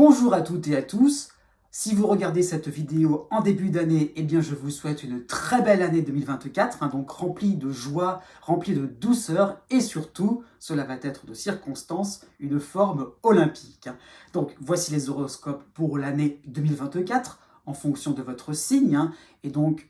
Bonjour à toutes et à tous. Si vous regardez cette vidéo en début d'année, eh bien je vous souhaite une très belle année 2024, donc remplie de joie, remplie de douceur et surtout, cela va être de circonstance, une forme olympique. Donc voici les horoscopes pour l'année 2024 en fonction de votre signe, et donc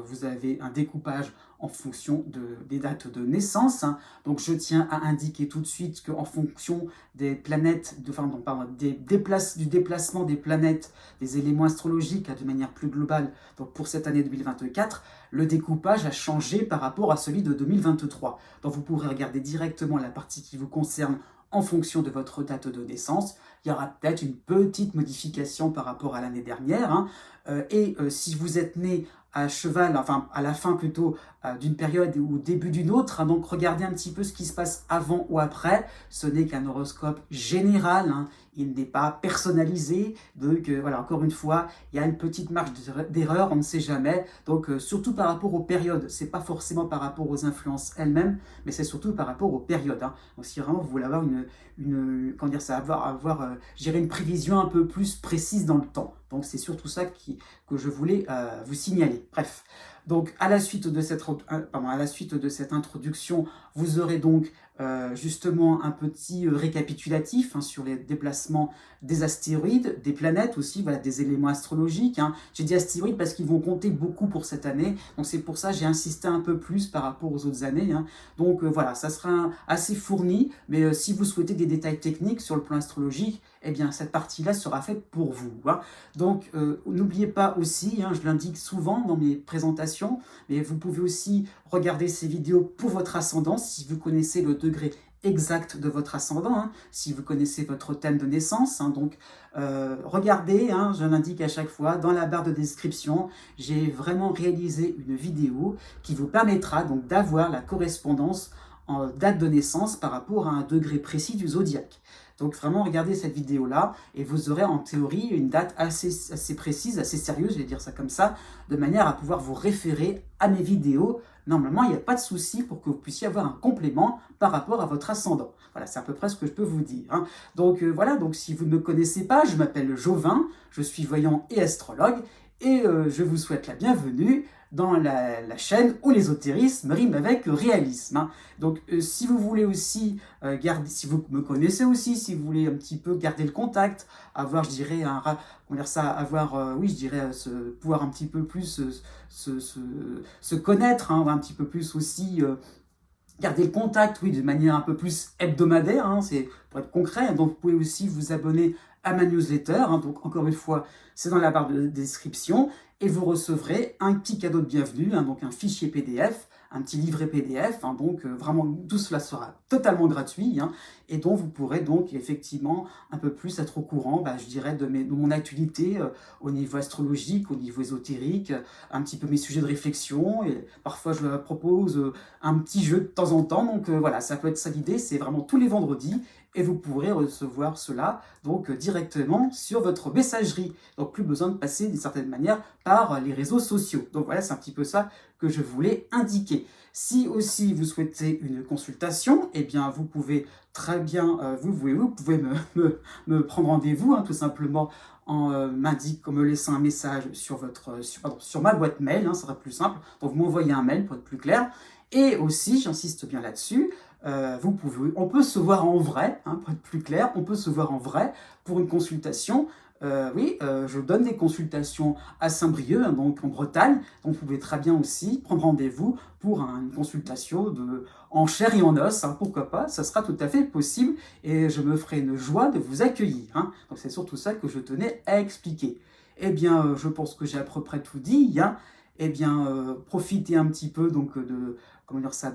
vous avez un découpage en fonction des dates de naissance. Donc je tiens à indiquer tout de suite qu'en fonction des planètes, du déplacement des planètes, des éléments astrologiques de manière plus globale, donc pour cette année 2024, le découpage a changé par rapport à celui de 2023. Donc vous pourrez regarder directement la partie qui vous concerne en fonction de votre date de naissance. Il y aura peut-être une petite modification par rapport à l'année dernière. Si vous êtes né à cheval, enfin à la fin plutôt d'une période ou au début d'une autre, donc regardez un petit peu ce qui se passe avant ou après. Ce n'est qu'un horoscope général, il n'est pas personnalisé, donc voilà, encore une fois, il y a une petite marge d'erreur, on ne sait jamais, donc surtout par rapport aux périodes, c'est pas forcément par rapport aux influences elles-mêmes, mais c'est surtout par rapport aux périodes. Donc si vraiment vous voulez avoir une prévision un peu plus précise dans le temps. Donc c'est surtout ça que je voulais vous signaler. Bref, donc à la suite de cette introduction, vous aurez donc justement un petit récapitulatif sur les déplacements des astéroïdes, des planètes aussi, voilà, des éléments astrologiques. J'ai dit astéroïdes parce qu'ils vont compter beaucoup pour cette année, donc c'est pour ça que j'ai insisté un peu plus par rapport aux autres années. Donc voilà, ça sera assez fourni, mais si vous souhaitez des détails techniques sur le plan astrologique, eh bien cette partie-là sera faite pour vous. Donc n'oubliez pas aussi, je l'indique souvent dans mes présentations, mais vous pouvez aussi regarder ces vidéos pour votre ascendant, si vous connaissez le degré exact de votre ascendant, si vous connaissez votre thème de naissance. Donc regardez, je l'indique à chaque fois, dans la barre de description, j'ai vraiment réalisé une vidéo qui vous permettra donc d'avoir la correspondance en date de naissance par rapport à un degré précis du zodiaque. Donc vraiment, regardez cette vidéo-là et vous aurez en théorie une date assez précise, assez sérieuse, je vais dire ça comme ça, de manière à pouvoir vous référer à mes vidéos. Normalement, il n'y a pas de souci pour que vous puissiez avoir un complément par rapport à votre ascendant. Voilà, c'est à peu près ce que je peux vous dire. Donc voilà, donc si vous ne me connaissez pas, je m'appelle Jovin, je suis voyant et astrologue, et je vous souhaite la bienvenue dans la chaîne où l'ésotérisme rime avec réalisme. Donc si vous voulez aussi si vous me connaissez aussi, si vous voulez un petit peu garder le contact, avoir, je dirais, pouvoir un petit peu plus se connaître, un petit peu plus aussi garder le contact, oui, de manière un peu plus hebdomadaire, c'est pour être concret. Donc vous pouvez aussi vous abonner à ma newsletter, donc encore une fois, c'est dans la barre de description, et vous recevrez un petit cadeau de bienvenue, donc un fichier PDF, un petit livret PDF, donc vraiment tout cela sera totalement gratuit, et dont vous pourrez donc effectivement un peu plus être au courant, je dirais, de mon actualité au niveau astrologique, au niveau ésotérique, un petit peu mes sujets de réflexion, et parfois je propose un petit jeu de temps en temps, donc voilà, ça peut être ça l'idée, c'est vraiment tous les vendredis, et vous pourrez recevoir cela donc directement sur votre messagerie. Donc plus besoin de passer d'une certaine manière par les réseaux sociaux. Donc voilà, c'est un petit peu ça que je voulais indiquer. Si aussi vous souhaitez une consultation, eh bien vous pouvez très bien, vous pouvez me prendre rendez-vous, tout simplement en me laissant un message sur ma boîte mail, ça sera plus simple. Donc vous m'envoyez un mail pour être plus clair. Et aussi, j'insiste bien là-dessus, on peut se voir en vrai, pour être plus clair, on peut se voir en vrai pour une consultation. Je donne des consultations à Saint-Brieuc, donc en Bretagne, donc vous pouvez très bien aussi prendre rendez-vous pour une consultation en chair et en os, pourquoi pas, ça sera tout à fait possible, et je me ferai une joie de vous accueillir. Donc c'est surtout ça que je tenais à expliquer. Eh bien, je pense que j'ai à peu près tout dit, profitez un petit peu donc de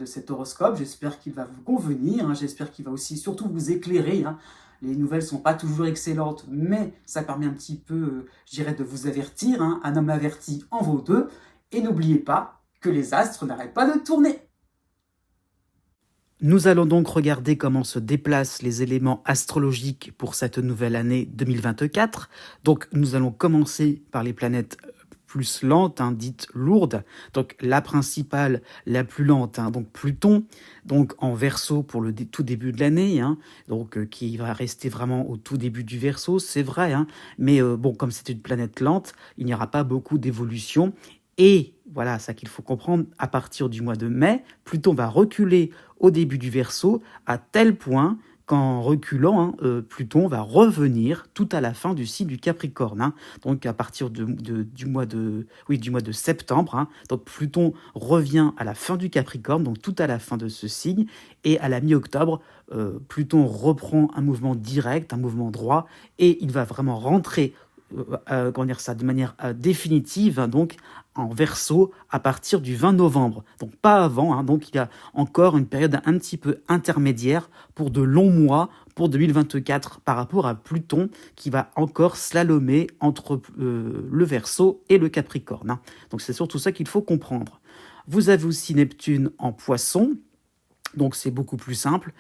cet horoscope. J'espère qu'il va vous convenir, j'espère qu'il va aussi surtout vous éclairer. Les nouvelles ne sont pas toujours excellentes, mais ça permet un petit peu, je dirais, de vous avertir. Un homme averti en vaut deux. Et n'oubliez pas que les astres n'arrêtent pas de tourner. Nous allons donc regarder comment se déplacent les éléments astrologiques pour cette nouvelle année 2024. Donc nous allons commencer par les planètes plus lente, hein, dite lourde. Donc la principale, la plus lente, hein, donc Pluton, donc en Verseau pour le tout début de l'année, hein, donc qui va rester vraiment au tout début du Verseau, c'est vrai, hein, mais bon, comme c'est une planète lente, il n'y aura pas beaucoup d'évolution. Et voilà, ça qu'il faut comprendre, à partir du mois de mai, Pluton va reculer au début du Verseau à tel point qu'en reculant, hein, Pluton va revenir tout à la fin du signe du Capricorne, hein. Donc à partir du mois de septembre, hein. Donc Pluton revient à la fin du Capricorne, donc tout à la fin de ce signe, et à la mi-octobre, Pluton reprend un mouvement direct, un mouvement droit, et il va vraiment rentrer comment dire ça, de manière définitive, hein, donc en Verseau à partir du 20 novembre. Donc pas avant, hein, donc il y a encore une période un petit peu intermédiaire pour de longs mois pour 2024 par rapport à Pluton qui va encore slalomer entre le Verseau et le Capricorne, hein. Donc c'est surtout ça qu'il faut comprendre. Vous avez aussi Neptune en Poisson, donc c'est beaucoup plus simple.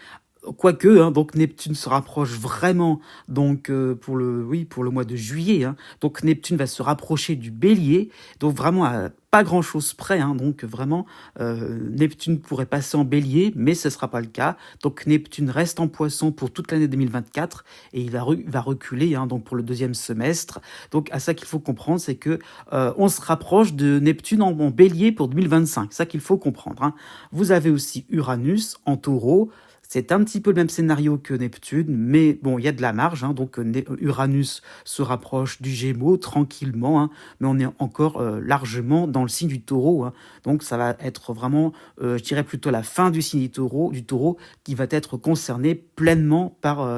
Quoique, hein, donc Neptune se rapproche vraiment donc pour le mois de juillet, hein. Donc Neptune va se rapprocher du Bélier, donc vraiment à pas grand chose près, hein. Donc vraiment Neptune pourrait passer en Bélier, mais ce sera pas le cas. Donc Neptune reste en Poisson pour toute l'année 2024 et il va reculer, hein, donc pour le deuxième semestre. Donc à ça qu'il faut comprendre, c'est que on se rapproche de Neptune en Bélier pour 2025. Ça qu'il faut comprendre, hein. Vous avez aussi Uranus en Taureau. C'est un petit peu le même scénario que Neptune, mais bon, il y a de la marge, hein, donc Uranus se rapproche du Gémeaux tranquillement, hein, mais on est encore largement dans le signe du Taureau, hein. Donc ça va être vraiment, je dirais plutôt la fin du signe du Taureau qui va être concerné pleinement par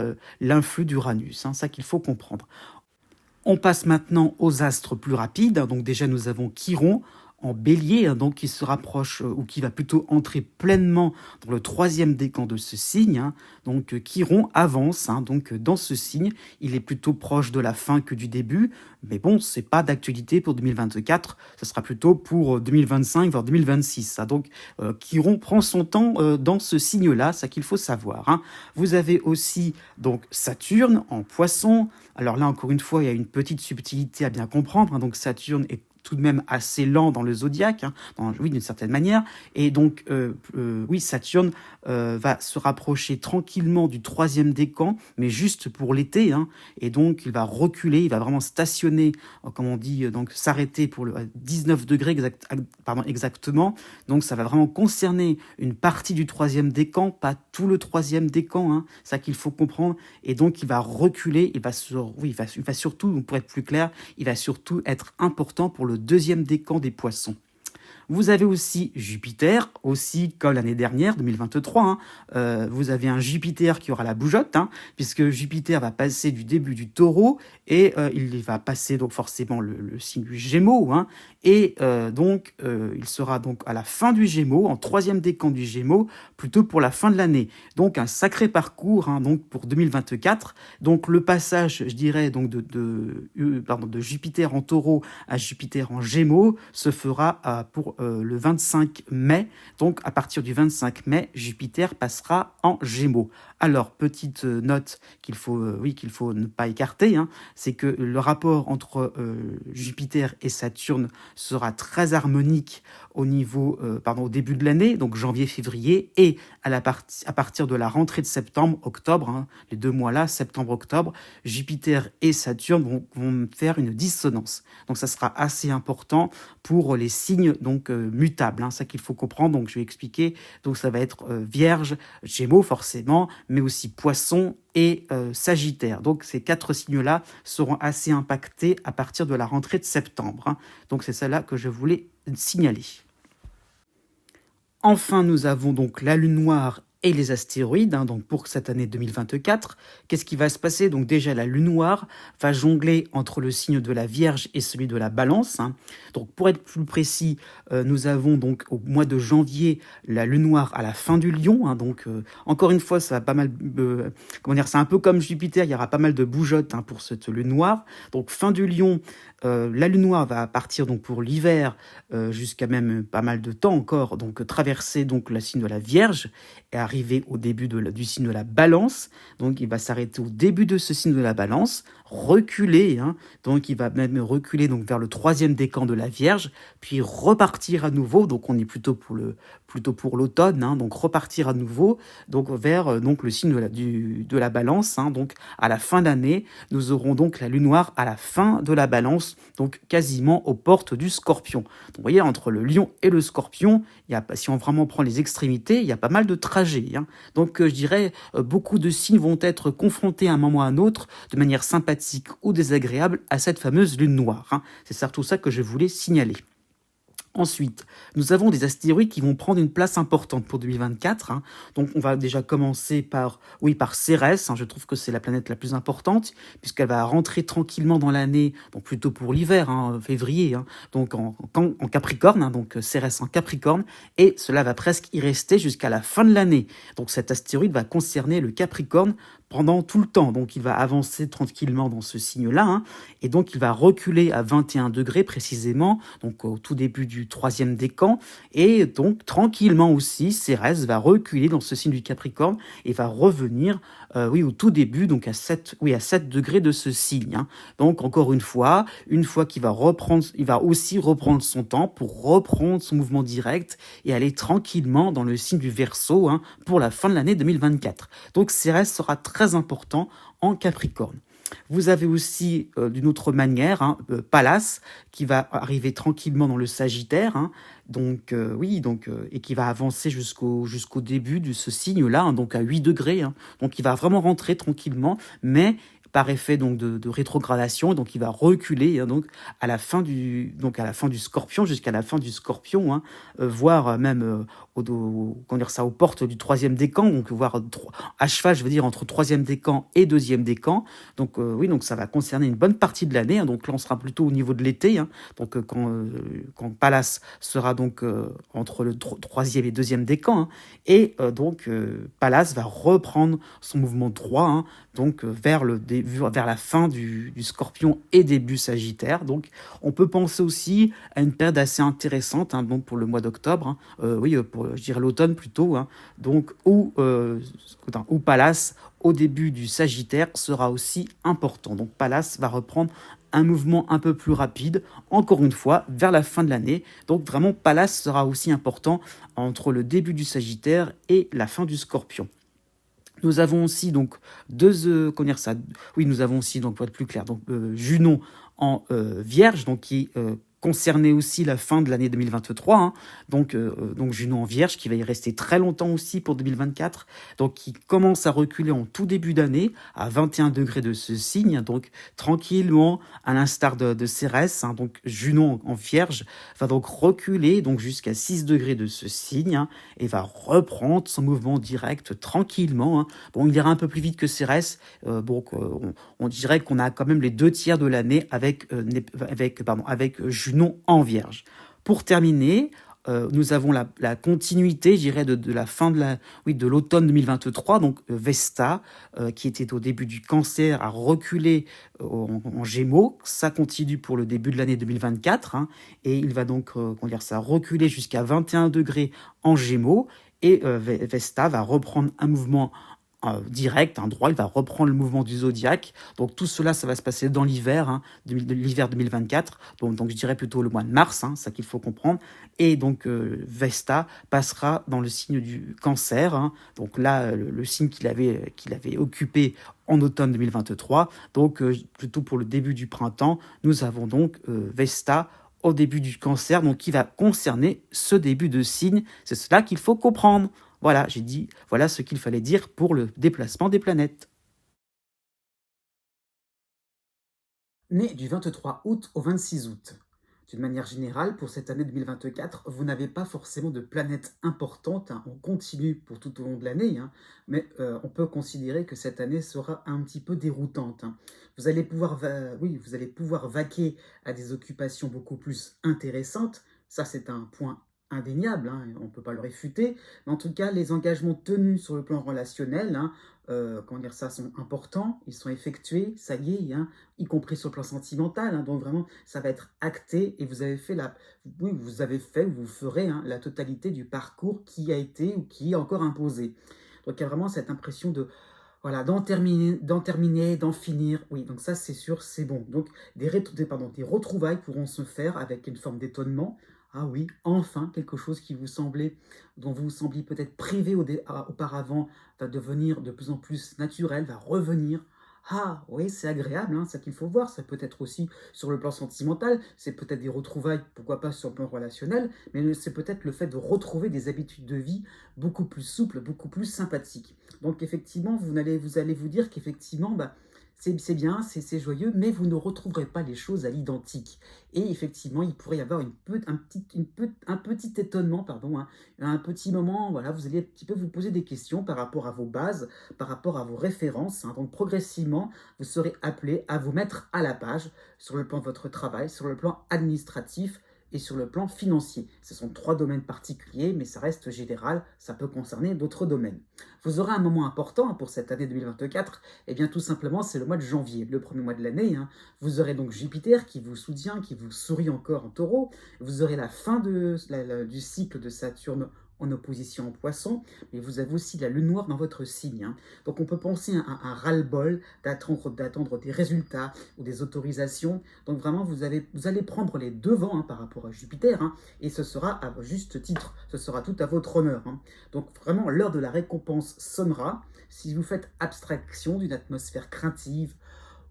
l'influx d'Uranus, hein, ça qu'il faut comprendre. On passe maintenant aux astres plus rapides, hein. Donc déjà nous avons Chiron en Bélier, hein, donc qui se rapproche ou qui va plutôt entrer pleinement dans le troisième décan de ce signe, hein. Donc Chiron avance, hein, donc dans ce signe, il est plutôt proche de la fin que du début, mais bon, c'est pas d'actualité pour 2024, ce sera plutôt pour 2025 voire 2026, hein. Donc Chiron prend son temps dans ce signe-là, ça qu'il faut savoir, hein. Vous avez aussi donc Saturne en Poisson. Alors là encore une fois, il y a une petite subtilité à bien comprendre, hein. Donc Saturne est tout de même assez lent dans le zodiaque, hein, oui, d'une certaine manière. Et donc, oui, Saturne va se rapprocher tranquillement du troisième décan, mais juste pour l'été, hein. Et donc, il va reculer, il va vraiment stationner, comme on dit, donc s'arrêter pour le 19 degrés exactement. Donc, ça va vraiment concerner une partie du troisième décan, pas tout le troisième décan, hein, ça qu'il faut comprendre. Et donc, il va reculer, il va surtout, pour être plus clair, il va surtout être important pour le deuxième décan des Poissons. Vous avez aussi Jupiter, aussi comme l'année dernière, 2023. Hein, vous avez un Jupiter qui aura la bougeotte, hein, puisque Jupiter va passer du début du Taureau et il va passer donc forcément le signe du Gémeaux. Hein, et donc, il sera donc à la fin du Gémeaux, en troisième décan du Gémeaux, plutôt pour la fin de l'année. Donc, un sacré parcours, hein, donc pour 2024. Donc, le passage, je dirais, donc de Jupiter en Taureau à Jupiter en Gémeaux se fera pour le 25 mai. Donc, à partir du 25 mai, Jupiter passera en Gémeaux. Alors, petite note qu'il faut ne pas écarter, hein, c'est que le rapport entre Jupiter et Saturne sera très harmonique au début de l'année, donc janvier-février, et à partir de la rentrée de septembre-octobre, hein, les 2 mois-là, septembre-octobre, Jupiter et Saturne vont faire une dissonance. Donc, ça sera assez important pour les signes donc mutables, hein, ça qu'il faut comprendre. Donc, je vais expliquer. Donc, ça va être Vierge, Gémeaux forcément, mais aussi Poisson et Sagittaire. Donc, ces 4 signes-là seront assez impactés à partir de la rentrée de septembre, hein. Donc, c'est ça-là que je voulais signaler. Enfin, nous avons donc la Lune noire et les astéroïdes, hein, donc pour cette année 2024. Qu'est-ce qui va se passer? Donc déjà, la Lune noire va jongler entre le signe de la Vierge et celui de la Balance, hein. Donc pour être plus précis, nous avons donc au mois de janvier la Lune noire à la fin du Lion, hein. Donc encore une fois, ça va pas mal, c'est un peu comme Jupiter, il y aura pas mal de bougeottes, hein, pour cette Lune noire. Donc fin du Lion, la Lune noire va partir donc pour l'hiver jusqu'à même pas mal de temps encore, donc traverser donc le signe de la Vierge et arriver au début du signe de la balance, donc il va s'arrêter au début de ce signe de la balance, reculer, hein, donc il va même reculer donc vers le troisième décan de la Vierge, puis repartir à nouveau, donc on est plutôt pour l'automne, hein, donc repartir à nouveau donc vers donc le signe de la balance, hein, donc à la fin d'année, nous aurons donc la lune noire à la fin de la balance, donc quasiment aux portes du Scorpion. Donc vous voyez, entre le lion et le Scorpion, si on vraiment prend les extrémités, il y a pas mal de trajets, hein. Donc je dirais, beaucoup de signes vont être confrontés à un moment ou à un autre, de manière sympathique ou désagréable, à cette fameuse lune noire, hein. C'est surtout ça que je voulais signaler. Ensuite, nous avons des astéroïdes qui vont prendre une place importante pour 2024, hein. Donc, on va déjà commencer par Cérès, hein. Je trouve que c'est la planète la plus importante, puisqu'elle va rentrer tranquillement dans l'année, donc plutôt pour l'hiver, hein, février, hein, donc en Capricorne, hein, donc Cérès en Capricorne, et cela va presque y rester jusqu'à la fin de l'année. Donc, cet astéroïde va concerner le Capricorne pendant tout le temps. Donc, il va avancer tranquillement dans ce signe-là, hein, et donc il va reculer à 21 degrés précisément, donc au tout début du troisième décan, et donc tranquillement aussi, Cérès va reculer dans ce signe du Capricorne et va revenir, au tout début, donc à 7 degrés de ce signe, hein. Donc encore une fois qu'il va il va aussi reprendre son temps pour reprendre son mouvement direct et aller tranquillement dans le signe du Verseau, hein, pour la fin de l'année 2024. Donc Cérès sera très important en Capricorne. Vous avez aussi, d'une autre manière, hein, Pallas, qui va arriver tranquillement dans le Sagittaire, hein, donc, et qui va avancer jusqu'au début de ce signe-là, hein, donc à 8 degrés. Hein. Donc il va vraiment rentrer tranquillement, mais par effet donc de rétrogradation, donc il va reculer, hein, donc à la fin du Scorpion, jusqu'à la fin du Scorpion, hein, voire même aux portes du troisième décan, donc voire à cheval, je veux dire entre troisième décan et deuxième décan. Donc donc ça va concerner une bonne partie de l'année, hein. Donc là on sera plutôt au niveau de l'été, hein. Donc quand Pallas sera donc entre le troisième et deuxième décan, hein. Et Pallas va reprendre son mouvement droit, hein, donc vers la fin du Scorpion et début Sagittaire. Donc on peut penser aussi à une période assez intéressante, hein, pour le mois d'octobre, hein, pour je dirais l'automne plutôt, hein, donc où Pallas au début du Sagittaire sera aussi important. Donc Pallas va reprendre un mouvement un peu plus rapide, encore une fois, vers la fin de l'année. Donc vraiment, Pallas sera aussi important entre le début du Sagittaire et la fin du Scorpion. Nous avons aussi donc nous avons aussi, donc pour être plus clair, donc Junon en Vierge, donc qui concernait aussi la fin de l'année 2023, hein. Donc Junon en Vierge, qui va y rester très longtemps aussi pour 2024, donc qui commence à reculer en tout début d'année, à 21 degrés de ce signe, donc tranquillement, à l'instar de Cérès, hein. Donc Junon en Vierge va donc reculer donc jusqu'à 6 degrés de ce signe, hein, et va reprendre son mouvement direct tranquillement, hein. Bon, il ira un peu plus vite que Cérès, on dirait qu'on a quand même les 2 tiers de l'année avec Junon en Vierge. Pour terminer, nous avons la continuité, je dirais, de la fin de l'automne 2023, donc Vesta, qui était au début du Cancer, a reculé en Gémeaux. Ça continue pour le début de l'année 2024, hein, et il va donc reculer jusqu'à 21 degrés en Gémeaux, et Vesta va reprendre un mouvement direct, un droit, il va reprendre le mouvement du zodiaque. Donc tout cela, ça va se passer dans l'hiver, hein, l'hiver 2024, donc je dirais plutôt le mois de mars, hein, ça qu'il faut comprendre. Et donc Vesta passera dans le signe du Cancer, hein, donc là le signe qu'il avait occupé en automne 2023. Donc plutôt pour le début du printemps, nous avons donc Vesta au début du Cancer, donc qui va concerner ce début de signe. C'est cela qu'il faut comprendre. Voilà, j'ai dit, voilà ce qu'il fallait dire pour le déplacement des planètes. Né du 23 août au 26 août. D'une manière générale, pour cette année 2024, vous n'avez pas forcément de planètes importantes, hein. On continue pour tout au long de l'année, hein, mais on peut considérer que cette année sera un petit peu déroutante, hein. Vous allez pouvoir vaquer à des occupations beaucoup plus intéressantes. Ça, c'est un point indéniable, hein, on ne peut pas le réfuter, mais en tout cas, les engagements tenus sur le plan relationnel, hein, comment dire ça, sont importants, ils sont effectués, ça y est, hein, y compris sur le plan sentimental, hein, donc vraiment, ça va être acté et vous avez fait oui, vous avez fait ou vous ferez, hein, la totalité du parcours qui a été ou qui est encore imposé. Donc il y a vraiment cette impression de voilà, d'en finir. Oui, donc ça, c'est sûr, c'est bon. Donc, des retrouvailles pourront se faire avec une forme d'étonnement. Ah oui, enfin, quelque chose dont vous vous sembliez peut-être privé auparavant, va devenir de plus en plus naturel, va revenir. Ah oui, c'est agréable, hein, ça qu'il faut voir. Ça peut être aussi sur le plan sentimental, c'est peut-être des retrouvailles, pourquoi pas sur le plan relationnel, mais c'est peut-être le fait de retrouver des habitudes de vie beaucoup plus souples, beaucoup plus sympathiques. Donc effectivement, vous allez vous dire qu'effectivement, bah, c'est bien, c'est joyeux, mais vous ne retrouverez pas les choses à l'identique. Et effectivement, il pourrait y avoir un petit étonnement, pardon, hein, un petit moment, voilà, vous allez un petit peu vous poser des questions par rapport à vos bases, par rapport à vos références, hein. Donc progressivement, vous serez appelé à vous mettre à la page sur le plan de votre travail, sur le plan administratif, et sur le plan financier. Ce sont 3 domaines particuliers, mais ça reste général, ça peut concerner d'autres domaines. Vous aurez un moment important pour cette année 2024, et bien tout simplement c'est le mois de janvier, le premier mois de l'année, hein. Vous aurez donc Jupiter qui vous soutient, qui vous sourit encore en taureau, vous aurez la fin du cycle de Saturne en opposition en poisson, mais vous avez aussi la lune noire dans votre signe, hein. Donc on peut penser à un ras-le-bol d'attendre des résultats ou des autorisations. Donc vraiment, vous allez prendre les devants, hein, par rapport à Jupiter, hein, et ce sera à juste titre, ce sera tout à votre honneur, hein. Donc vraiment, l'heure de la récompense sonnera. Si vous faites abstraction d'une atmosphère craintive,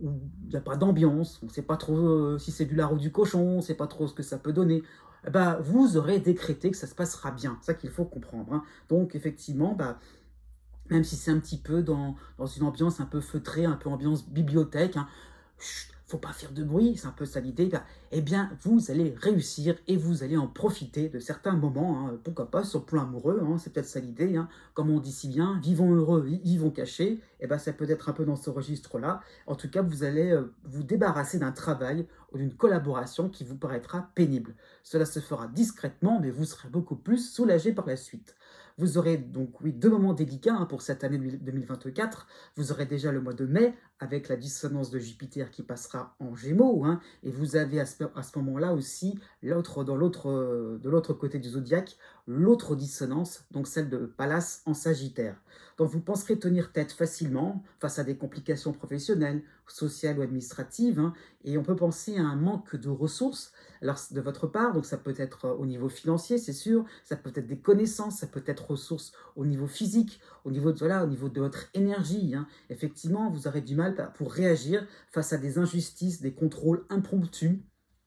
où il n'y a pas d'ambiance, on ne sait pas trop si c'est du lard ou du cochon, on ne sait pas trop ce que ça peut donner, bah, vous aurez décrété que ça se passera bien. C'est ça qu'il faut comprendre, hein. Donc effectivement, bah, même si c'est un petit peu dans une ambiance un peu feutrée, un peu ambiance bibliothèque, hein, chut, faut pas faire de bruit, c'est un peu ça l'idée, bah, eh bien, vous allez réussir et vous allez en profiter de certains moments, hein, pourquoi pas sur le plan amoureux, hein, c'est peut-être ça l'idée, hein, comme on dit si bien, vivons heureux, vivons cachés, et ben ça peut être un peu dans ce registre-là. En tout cas, vous allez vous débarrasser d'un travail ou d'une collaboration qui vous paraîtra pénible. Cela se fera discrètement, mais vous serez beaucoup plus soulagé par la suite. Vous aurez donc, oui, 2 moments délicats, hein, pour cette année 2024. Vous aurez déjà le mois de mai, avec la dissonance de Jupiter qui passera en Gémeaux, hein, et vous avez à ce moment-là aussi, de l'autre côté du zodiaque, l'autre dissonance, donc celle de Pallas en Sagittaire. Donc vous penserez tenir tête facilement face à des complications professionnelles, sociales ou administratives, hein, et on peut penser à un manque de ressources, alors de votre part, donc ça peut être au niveau financier, c'est sûr, ça peut être des connaissances, ça peut être ressources au niveau physique, au niveau de votre énergie, hein. Effectivement, vous aurez du mal pour réagir face à des injustices, des contrôles impromptus.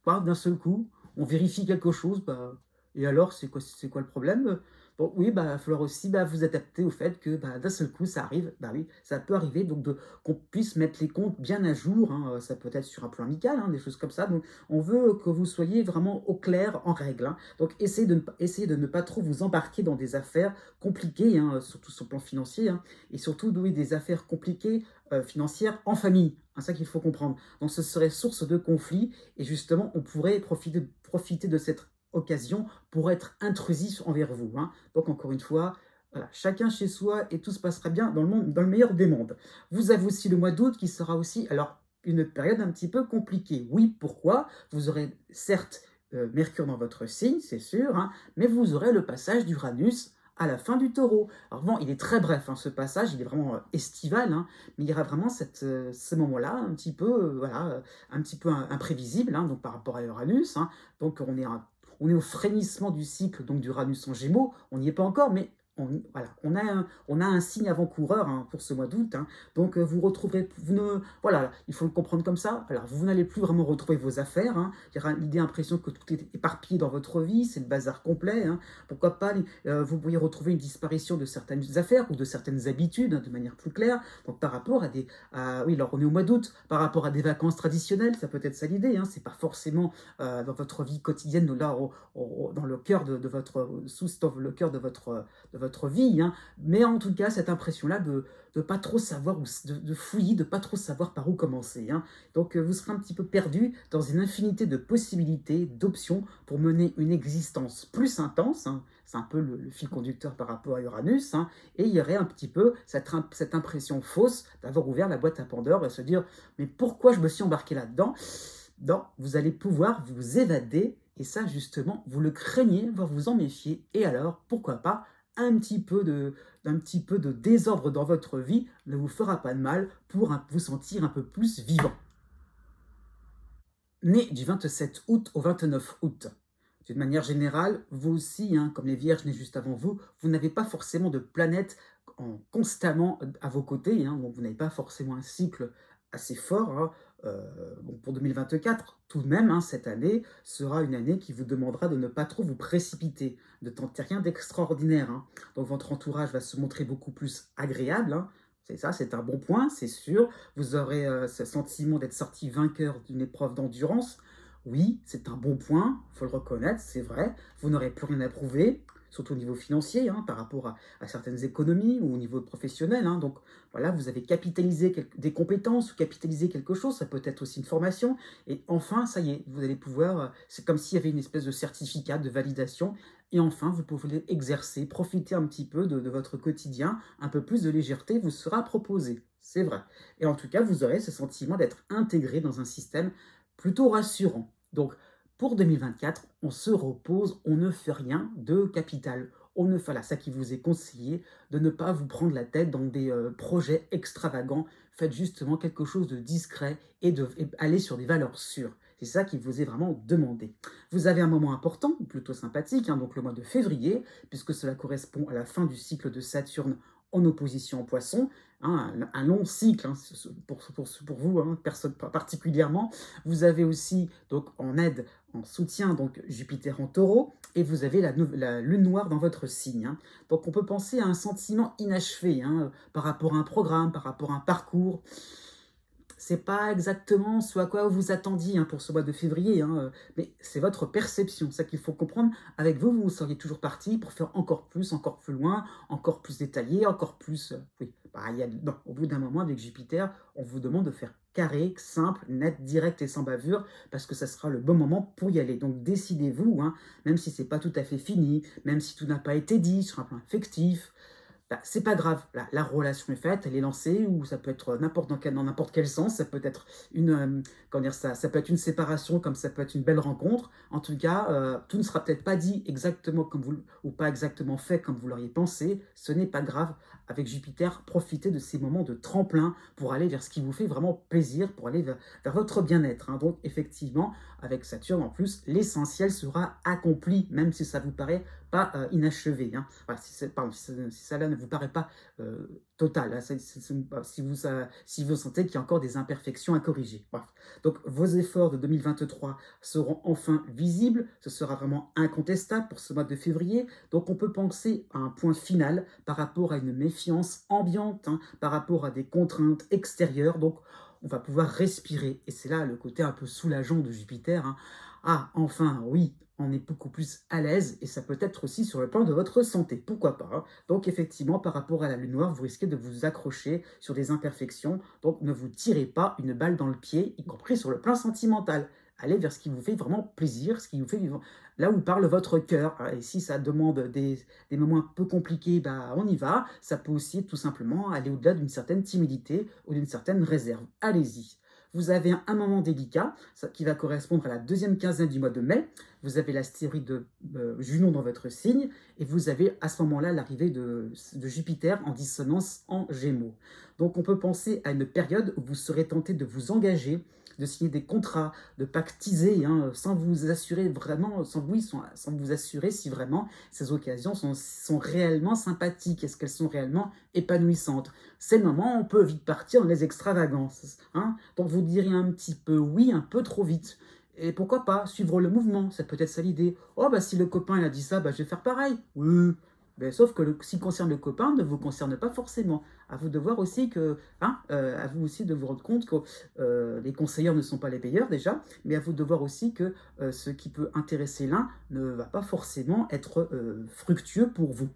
Bah, d'un seul coup, on vérifie quelque chose, bah, et alors, c'est quoi le problème? Bon, oui, bah, il va falloir aussi, bah, vous adapter au fait que, bah, d'un seul coup, ça arrive. Bah oui, ça peut arriver, donc qu'on puisse mettre les comptes bien à jour, hein, ça peut être sur un plan amical, hein, des choses comme ça. Donc, on veut que vous soyez vraiment au clair, en règle, hein. Donc, essayez de ne pas trop vous embarquer dans des affaires compliquées, hein, surtout sur le plan financier, hein, et surtout, oui, des affaires compliquées financières en famille. C'est ça qu'il faut comprendre. Donc, ce serait source de conflit, et justement, on pourrait profiter de cette occasion pour être intrusif envers vous, hein. Donc encore une fois, voilà, chacun chez soi et tout se passera bien dans le monde, dans le meilleur des mondes. Vous avez aussi le mois d'août qui sera aussi, alors, une période un petit peu compliquée. Oui, pourquoi? Vous aurez certes Mercure dans votre signe, c'est sûr, hein, mais vous aurez le passage d'Uranus à la fin du taureau. Alors bon, il est très bref, hein, ce passage, il est vraiment estival, hein, mais il y aura vraiment ce moment-là, un petit peu, un petit peu imprévisible, hein, donc par rapport à Uranus, hein. Donc on est au frémissement du cycle donc d'Uranus en Gémeaux, on n'y est pas encore, mais voilà, on a un signe avant-coureur, hein, pour ce mois d'août, hein. Donc vous retrouverez, voilà, il faut le comprendre comme ça. Alors vous n'allez plus vraiment retrouver vos affaires, hein. Il y aura l'idée, l'impression que tout est éparpillé dans votre vie, c'est le bazar complet, hein. Pourquoi pas, vous pourriez retrouver une disparition de certaines affaires ou de certaines habitudes, hein, de manière plus claire. Donc par rapport oui, alors on est au mois d'août, par rapport à des vacances traditionnelles, ça peut être ça l'idée, hein. C'est pas forcément dans votre vie quotidienne, là, dans le cœur de votre votre vie, hein, mais en tout cas, cette impression-là de ne pas trop savoir, de fouiller, de pas trop savoir par où commencer. Hein. Donc, vous serez un petit peu perdu dans une infinité de possibilités, d'options pour mener une existence plus intense. Hein. C'est un peu le fil conducteur par rapport à Uranus. Hein. Et il y aurait un petit peu cette impression fausse d'avoir ouvert la boîte à Pandore et se dire « Mais pourquoi je me suis embarqué là-dedans ?» Non, vous allez pouvoir vous évader, et ça justement, vous le craignez, voire vous en méfiez, et alors, pourquoi pas, un petit peu de désordre dans votre vie ne vous fera pas de mal pour vous sentir un peu plus vivant. Né du 27 août au 29 août. D'une manière générale, vous aussi, hein, comme les vierges nées juste avant vous, vous n'avez pas forcément de planète constamment à vos côtés. Hein, donc vous n'avez pas forcément un cycle assez fort. Hein. Bon, pour 2024, tout de même, hein, cette année sera une année qui vous demandera de ne pas trop vous précipiter, de tenter rien d'extraordinaire. Hein. Donc votre entourage va se montrer beaucoup plus agréable. Hein. C'est ça, c'est un bon point, c'est sûr. Vous aurez ce sentiment d'être sorti vainqueur d'une épreuve d'endurance. Oui, c'est un bon point, il faut le reconnaître, c'est vrai. Vous n'aurez plus rien à prouver, surtout au niveau financier, hein, par rapport à certaines économies ou au niveau professionnel. Hein. Donc voilà, vous avez capitalisé des compétences ou capitalisé quelque chose, ça peut être aussi une formation. Et enfin, ça y est, vous allez pouvoir, c'est comme s'il y avait une espèce de certificat de validation. Et enfin, vous pouvez exercer, profiter un petit peu de votre quotidien, un peu plus de légèreté vous sera proposé, c'est vrai. Et en tout cas, vous aurez ce sentiment d'être intégré dans un système plutôt rassurant. Donc, pour 2024, on se repose, on ne fait rien de capital. On ne fait là, ça qui vous est conseillé, de ne pas vous prendre la tête dans des projets extravagants. Faites justement quelque chose de discret et aller sur des valeurs sûres. C'est ça qui vous est vraiment demandé. Vous avez un moment important, plutôt sympathique, hein, donc le mois de février, puisque cela correspond à la fin du cycle de Saturne en opposition au Poisson, hein, un long cycle hein, pour vous, hein, particulièrement. Vous avez aussi donc en aide, en soutien, donc Jupiter en Taureau, et vous avez la lune noire dans votre signe. Hein. Donc on peut penser à un sentiment inachevé hein, par rapport à un programme, par rapport à un parcours. C'est pas exactement ce à quoi vous vous attendiez hein, pour ce mois de février, hein, mais c'est votre perception, c'est ça qu'il faut comprendre. Avec vous, vous seriez toujours parti pour faire encore plus loin, encore plus détaillé, encore plus... oui, bah, non, au bout d'un moment, avec Jupiter, on vous demande de faire carré, simple, net, direct et sans bavure, parce que ça sera le bon moment pour y aller. Donc décidez-vous, hein, même si c'est pas tout à fait fini, même si tout n'a pas été dit sur un plan affectif, bah, c'est pas grave, la relation est faite, elle est lancée, ou ça peut être dans n'importe quel sens, ça peut être comment dire ça peut être une séparation, comme ça peut être une belle rencontre. En tout cas, tout ne sera peut-être pas dit exactement comme vous, ou pas exactement fait comme vous l'auriez pensé, ce n'est pas grave. Avec Jupiter, profitez de ces moments de tremplin pour aller vers ce qui vous fait vraiment plaisir, pour aller vers votre bien-être. Hein. Donc effectivement, avec Saturne en plus, l'essentiel sera accompli, même si ça vous paraît pas inachevé. Hein. Voilà, si cela ne vous paraît pas total, hein, si vous sentez qu'il y a encore des imperfections à corriger. Bref. Donc vos efforts de 2023 seront enfin visibles, ce sera vraiment incontestable pour ce mois de février. Donc on peut penser à un point final par rapport à une méfiance ambiante, hein, par rapport à des contraintes extérieures. Donc on va pouvoir respirer. Et c'est là le côté un peu soulageant de Jupiter. Hein. Ah, enfin, oui, on est beaucoup plus à l'aise, et ça peut être aussi sur le plan de votre santé, pourquoi pas. Hein. Donc effectivement, par rapport à la lune noire, vous risquez de vous accrocher sur des imperfections, donc ne vous tirez pas une balle dans le pied, y compris sur le plan sentimental. Allez vers ce qui vous fait vraiment plaisir, ce qui vous fait vivre, là où parle votre cœur. Et si ça demande des moments un peu compliqués, bah, on y va. Ça peut aussi tout simplement aller au-delà d'une certaine timidité ou d'une certaine réserve. Allez-y. Vous avez un moment délicat qui va correspondre à la deuxième quinzaine du mois de mai. Vous avez l'astéroïde de Junon dans votre signe, et vous avez à ce moment-là l'arrivée de Jupiter en dissonance en Gémeaux. Donc on peut penser à une période où vous serez tenté de vous engager, de signer des contrats, de pactiser, hein, sans vous assurer vraiment, sans vous assurer si vraiment ces occasions sont réellement sympathiques, est-ce qu'elles sont réellement épanouissantes. C'est le moment où on peut vite partir dans les extravagances. Hein. Donc vous diriez un petit peu oui, un peu trop vite. Et pourquoi pas suivre le mouvement, ça peut être ça l'idée. Oh bah si le copain il a dit ça, bah je vais faire pareil. Oui. Ben, sauf que ce qui concerne le copain ne vous concerne pas forcément. À vous de voir aussi que, hein, à vous aussi de vous rendre compte que les conseilleurs ne sont pas les payeurs déjà, mais à vous de voir aussi que ce qui peut intéresser l'un ne va pas forcément être fructueux pour vous.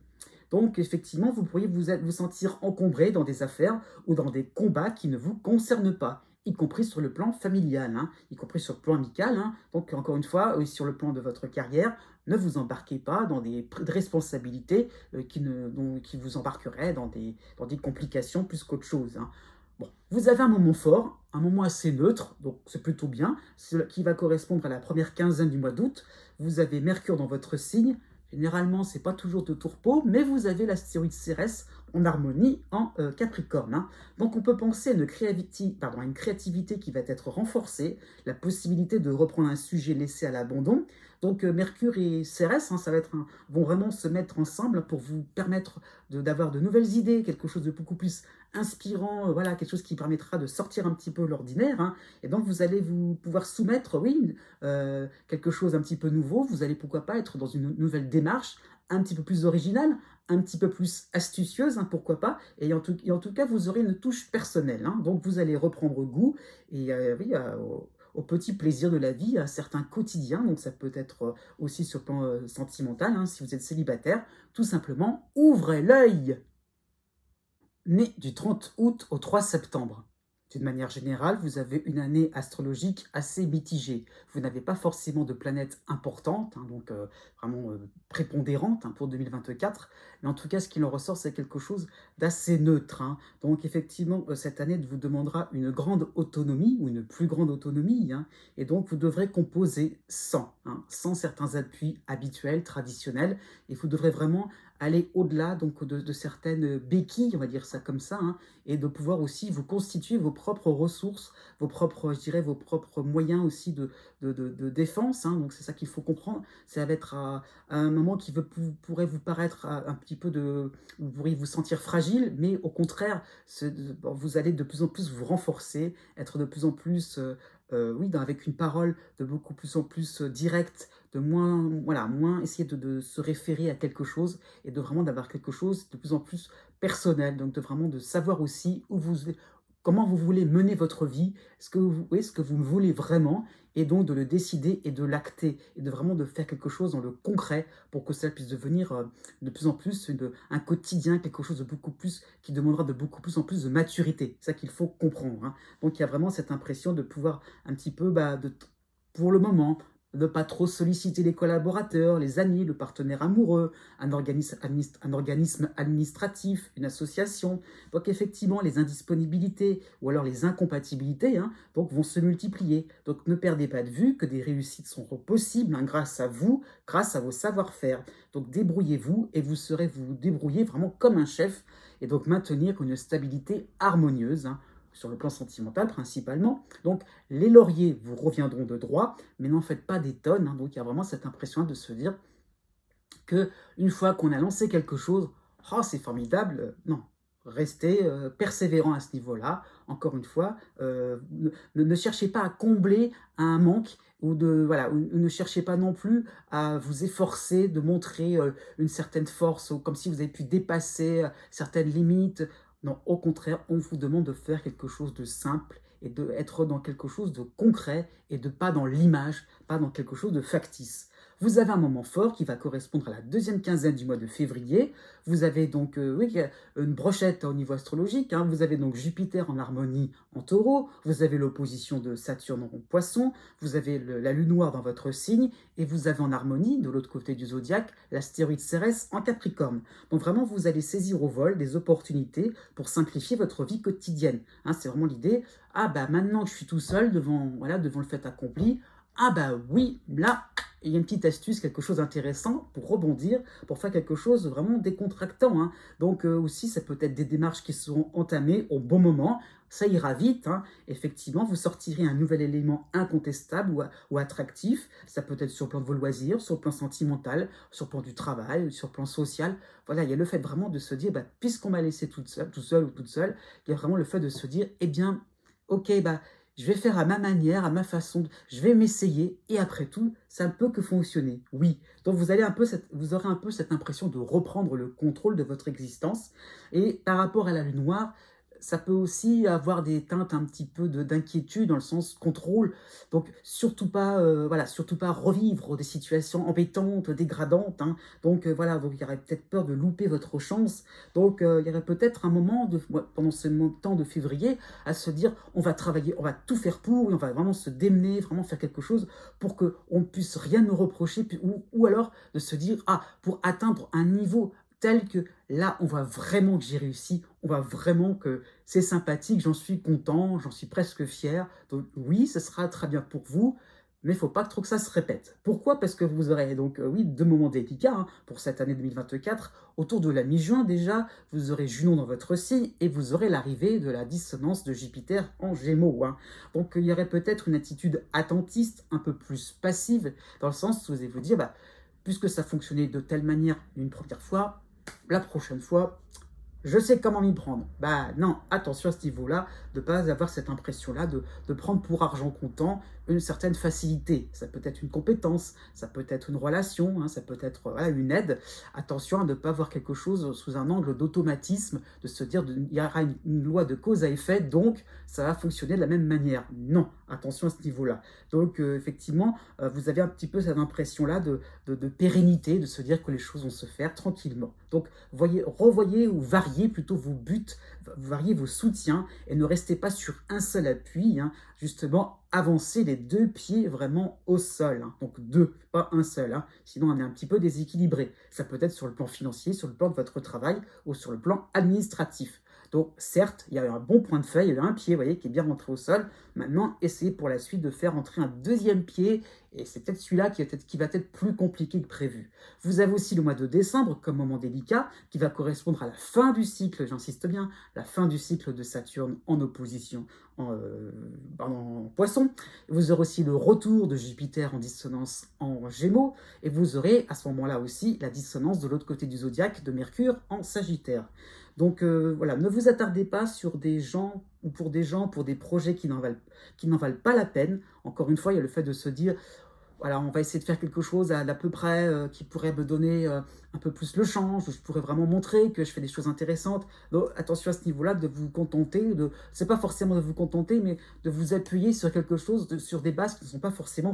Donc, effectivement, vous pourriez vous sentir encombré dans des affaires ou dans des combats qui ne vous concernent pas, y compris sur le plan familial, hein, y compris sur le plan amical. Hein. Donc, encore une fois, sur le plan de votre carrière, ne vous embarquez pas dans des responsabilités qui vous embarqueraient dans des complications plus qu'autre chose. Hein. Bon, vous avez un moment fort, un moment assez neutre, donc c'est plutôt bien, qui va correspondre à la première quinzaine du mois d'août. Vous avez Mercure dans votre signe. Généralement, ce n'est pas toujours de tourpeau, mais vous avez l'astéroïde Cérès en harmonie en Capricorne. Hein. Donc on peut penser à une créativité qui va être renforcée, la possibilité de reprendre un sujet laissé à l'abandon. Donc Mercure et Cérès, hein, vont vraiment se mettre ensemble pour vous permettre d'avoir de nouvelles idées, quelque chose de beaucoup plus inspirant, voilà, quelque chose qui permettra de sortir un petit peu l'ordinaire. Hein. Et donc vous allez pouvoir soumettre, oui, quelque chose un petit peu nouveau. Vous allez pourquoi pas être dans une nouvelle démarche, un petit peu plus originale, un petit peu plus astucieuse, hein, pourquoi pas, et en tout cas, vous aurez une touche personnelle, hein, donc vous allez reprendre goût et oui, au petit plaisir de la vie, à certains quotidiens, donc ça peut être aussi sur le plan sentimental, hein, si vous êtes célibataire, tout simplement, ouvrez l'œil. Né du 30 août au 3 septembre. D'une manière générale, vous avez une année astrologique assez mitigée. Vous n'avez pas forcément de planètes importantes, hein, donc vraiment prépondérantes, hein, pour 2024. Mais en tout cas, ce qu'il en ressort, c'est quelque chose d'assez neutre. Hein. Donc effectivement, cette année vous demandera une grande autonomie ou une plus grande autonomie. Hein, et donc, vous devrez composer sans certains appuis habituels, traditionnels. Et vous devrez vraiment aller au-delà donc de certaines béquilles, on va dire ça comme ça, hein, et de pouvoir aussi vous constituer vos propres ressources, vos propres moyens aussi de défense. Hein, donc c'est ça qu'il faut comprendre. Ça va être à un moment qui pourrait vous paraître un petit peu vous pourriez vous sentir fragile, mais au contraire, vous allez de plus en plus vous renforcer, être de plus en plus oui, avec une parole de beaucoup plus en plus directe, de moins essayer de se référer à quelque chose et de vraiment d'avoir quelque chose de plus en plus personnel, donc de savoir aussi comment vous voulez mener votre vie, ce que vous voulez vraiment, et donc de le décider et de l'acter, et de vraiment de faire quelque chose dans le concret pour que ça puisse devenir de plus en plus un quotidien, quelque chose de beaucoup plus, qui demandera de beaucoup plus en plus de maturité. C'est ça qu'il faut comprendre. Hein. Donc il y a vraiment cette impression de pouvoir un petit peu, pour le moment, ne pas trop solliciter les collaborateurs, les amis, le partenaire amoureux, un organisme administratif, une association. Donc effectivement, les indisponibilités ou alors les incompatibilités, hein, donc vont se multiplier. Donc ne perdez pas de vue que des réussites seront possibles, hein, grâce à vous, grâce à vos savoir-faire. Donc débrouillez-vous et vous saurez vous débrouiller vraiment comme un chef et donc maintenir une stabilité harmonieuse, hein, sur le plan sentimental principalement. Donc, les lauriers vous reviendront de droit, mais n'en faites pas des tonnes. Hein. Donc, il y a vraiment cette impression de se dire que une fois qu'on a lancé quelque chose, oh, c'est formidable. Non, restez persévérant à ce niveau-là. Encore une fois, ne cherchez pas à combler un manque ou ne cherchez pas non plus à vous efforcer de montrer une certaine force ou comme si vous avez pu dépasser certaines limites. Non, au contraire, on vous demande de faire quelque chose de simple et d'être dans quelque chose de concret et de pas dans l'image, pas dans quelque chose de factice. Vous avez un moment fort qui va correspondre à la deuxième quinzaine du mois de février. Vous avez donc une brochette au niveau astrologique. Hein. Vous avez donc Jupiter en harmonie en taureau. Vous avez l'opposition de Saturne en poisson. Vous avez la lune noire dans votre signe. Et vous avez en harmonie, de l'autre côté du zodiaque, l'astéroïde Cérès en Capricorne. Donc vraiment, vous allez saisir au vol des opportunités pour simplifier votre vie quotidienne. Hein, c'est vraiment l'idée. Ah maintenant que je suis tout seul devant le fait accompli, ah oui, là, il y a une petite astuce, quelque chose d'intéressant pour rebondir, pour faire quelque chose de vraiment décontractant. Hein. Donc aussi, ça peut être des démarches qui seront entamées au bon moment. Ça ira vite. Hein. Effectivement, vous sortirez un nouvel élément incontestable ou attractif. Ça peut être sur le plan de vos loisirs, sur le plan sentimental, sur le plan du travail, sur le plan social. Voilà, il y a le fait vraiment de se dire, puisqu'on m'a laissé tout seul ou toute seule, il y a vraiment le fait de se dire, eh bien, ok, je vais faire à ma manière, à ma façon, je vais m'essayer, et après tout, ça ne peut que fonctionner. Oui, donc vous aurez un peu cette impression de reprendre le contrôle de votre existence, et par rapport à la lune noire, ça peut aussi avoir des teintes un petit peu d'inquiétude dans le sens contrôle. Donc surtout pas, voilà, surtout pas revivre des situations embêtantes, dégradantes, hein. Donc voilà, donc il y aurait peut-être peur de louper votre chance. Donc il y aurait peut-être un moment pendant ce temps de février à se dire: «On va travailler, on va tout faire pour et on va vraiment se démener, vraiment faire quelque chose pour qu'on ne puisse rien nous reprocher», puis ou alors de se dire: «Ah, pour atteindre un niveau tel que là, on voit vraiment que j'ai réussi, on voit vraiment que c'est sympathique, j'en suis content, j'en suis presque fier. Donc oui, ce sera très bien pour vous, mais il ne faut pas trop que ça se répète». Pourquoi? Parce que vous aurez donc, oui, 2 moments délicats, hein, pour cette année 2024. Autour de la mi-juin déjà, vous aurez Junon dans votre signe et vous aurez l'arrivée de la dissonance de Jupiter en Gémeaux, hein. Donc il y aurait peut-être une attitude attentiste, un peu plus passive, dans le sens où vous allez vous dire: «Bah, puisque ça fonctionnait de telle manière une première fois, la prochaine fois, je sais comment m'y prendre». Bah non, attention à ce niveau-là, de ne pas avoir cette impression-là de prendre pour argent comptant une certaine facilité. Ça peut être une compétence, ça peut être une relation, hein, ça peut être voilà, une aide. Attention à ne pas voir quelque chose sous un angle d'automatisme, de se dire il y aura une loi de cause à effet, donc ça va fonctionner de la même manière. Non, attention à ce niveau-là. Donc effectivement, vous avez un petit peu cette impression-là de pérennité, de se dire que les choses vont se faire tranquillement. Donc revoyez ou variez plutôt vos buts, variez vos soutiens et ne restez pas sur un seul appui, hein. Justement, avancez les 2 pieds vraiment au sol, hein. Donc 2, pas un seul, hein. Sinon on est un petit peu déséquilibré. Ça peut être sur le plan financier, sur le plan de votre travail ou sur le plan administratif. Donc certes, il y a un bon point de feuille, il y a un pied, vous voyez, qui est bien rentré au sol. Maintenant, essayez pour la suite de faire entrer un deuxième pied, et c'est peut-être celui-là qui va être plus compliqué que prévu. Vous avez aussi le mois de décembre comme moment délicat, qui va correspondre à la fin du cycle, j'insiste bien, la fin du cycle de Saturne en opposition en Poisson. Vous aurez aussi le retour de Jupiter en dissonance en Gémeaux, et vous aurez à ce moment-là aussi la dissonance de l'autre côté du zodiaque de Mercure en Sagittaire. Donc voilà, ne vous attardez pas sur des gens, pour des projets qui n'en valent pas la peine. Encore une fois, il y a le fait de se dire: voilà, on va essayer de faire quelque chose d'à peu près qui pourrait me donner un peu plus le change, où je pourrais vraiment montrer que je fais des choses intéressantes. Donc attention à ce niveau-là, de vous contenter, c'est pas forcément de vous contenter, mais de vous appuyer sur quelque chose, sur des bases qui ne sont pas forcément,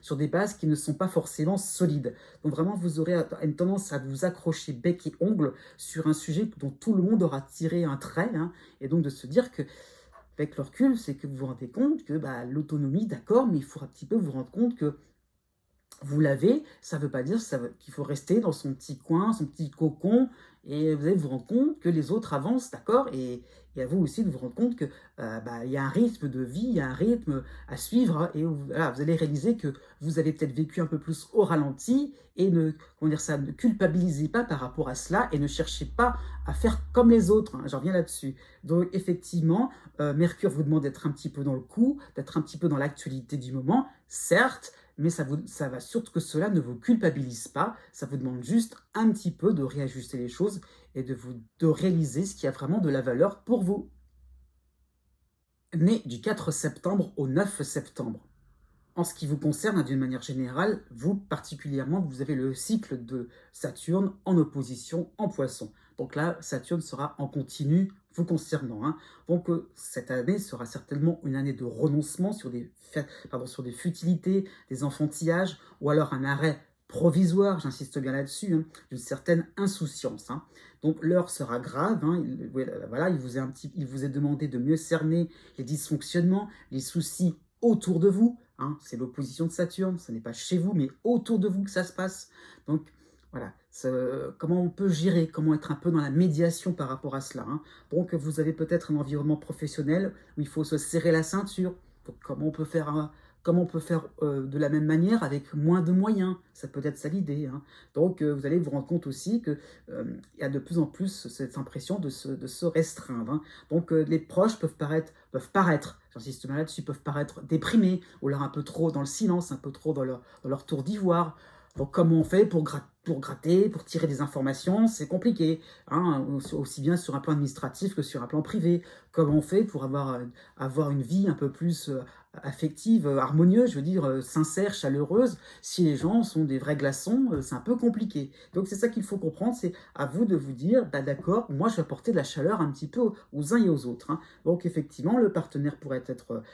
sur des bases qui ne sont pas forcément solides. Donc vraiment, vous aurez une tendance à vous accrocher bec et ongle sur un sujet dont tout le monde aura tiré un trait, hein, et donc de se dire que avec le recul, c'est que vous vous rendez compte que bah, l'autonomie, d'accord, mais il faut un petit peu vous rendre compte que vous l'avez, ça ne veut pas dire qu'il faut rester dans son petit coin, son petit cocon, et vous allez vous rendre compte que les autres avancent, d'accord, et à vous aussi de vous rendre compte que bah, y a un rythme de vie, il y a un rythme à suivre, hein, et voilà, vous allez réaliser que vous avez peut-être vécu un peu plus au ralenti, et comment dire ça, ne culpabilisez pas par rapport à cela, et ne cherchez pas à faire comme les autres, hein, j'en reviens là-dessus. Donc effectivement, Mercure vous demande d'être un petit peu dans le coup, d'être un petit peu dans l'actualité du moment, certes, mais ça va surtout que cela ne vous culpabilise pas, ça vous demande juste un petit peu de réajuster les choses et de réaliser ce qui a vraiment de la valeur pour vous. Né du 4 septembre au 9 septembre. En ce qui vous concerne, d'une manière générale, vous particulièrement, vous avez le cycle de Saturne en opposition en Poisson. Donc là, Saturne sera en continu vous concernant, hein. Donc cette année sera certainement une année de renoncement sur des futilités, des enfantillages, ou alors un arrêt provisoire, j'insiste bien là-dessus, hein, d'une certaine insouciance, hein. Donc l'heure sera grave, hein. Voilà, il vous est demandé de mieux cerner les dysfonctionnements, les soucis autour de vous, hein. C'est l'opposition de Saturne, ce n'est pas chez vous, mais autour de vous que ça se passe. Donc voilà, comment on peut gérer, comment être un peu dans la médiation par rapport à cela, hein. Donc vous avez peut-être un environnement professionnel où il faut se serrer la ceinture. Donc, comment on peut faire de la même manière avec moins de moyens, ça peut être ça l'idée, hein. Donc vous allez vous rendre compte aussi qu'il y a de plus en plus cette impression de se restreindre, hein. Donc les proches peuvent paraître, j'insiste bien là-dessus, peuvent paraître déprimés, ou alors un peu trop dans le silence, un peu trop dans leur tour d'ivoire. Donc comment on fait pour gratter, pour tirer des informations, c'est compliqué, hein, aussi bien sur un plan administratif que sur un plan privé. Comment on fait pour avoir une vie un peu plus affective, harmonieuse, je veux dire, sincère, chaleureuse, si les gens sont des vrais glaçons, c'est un peu compliqué. Donc c'est ça qu'il faut comprendre, c'est à vous de vous dire, bah, d'accord, moi je vais apporter de la chaleur un petit peu aux uns et aux autres, hein. Donc effectivement, le partenaire pourrait être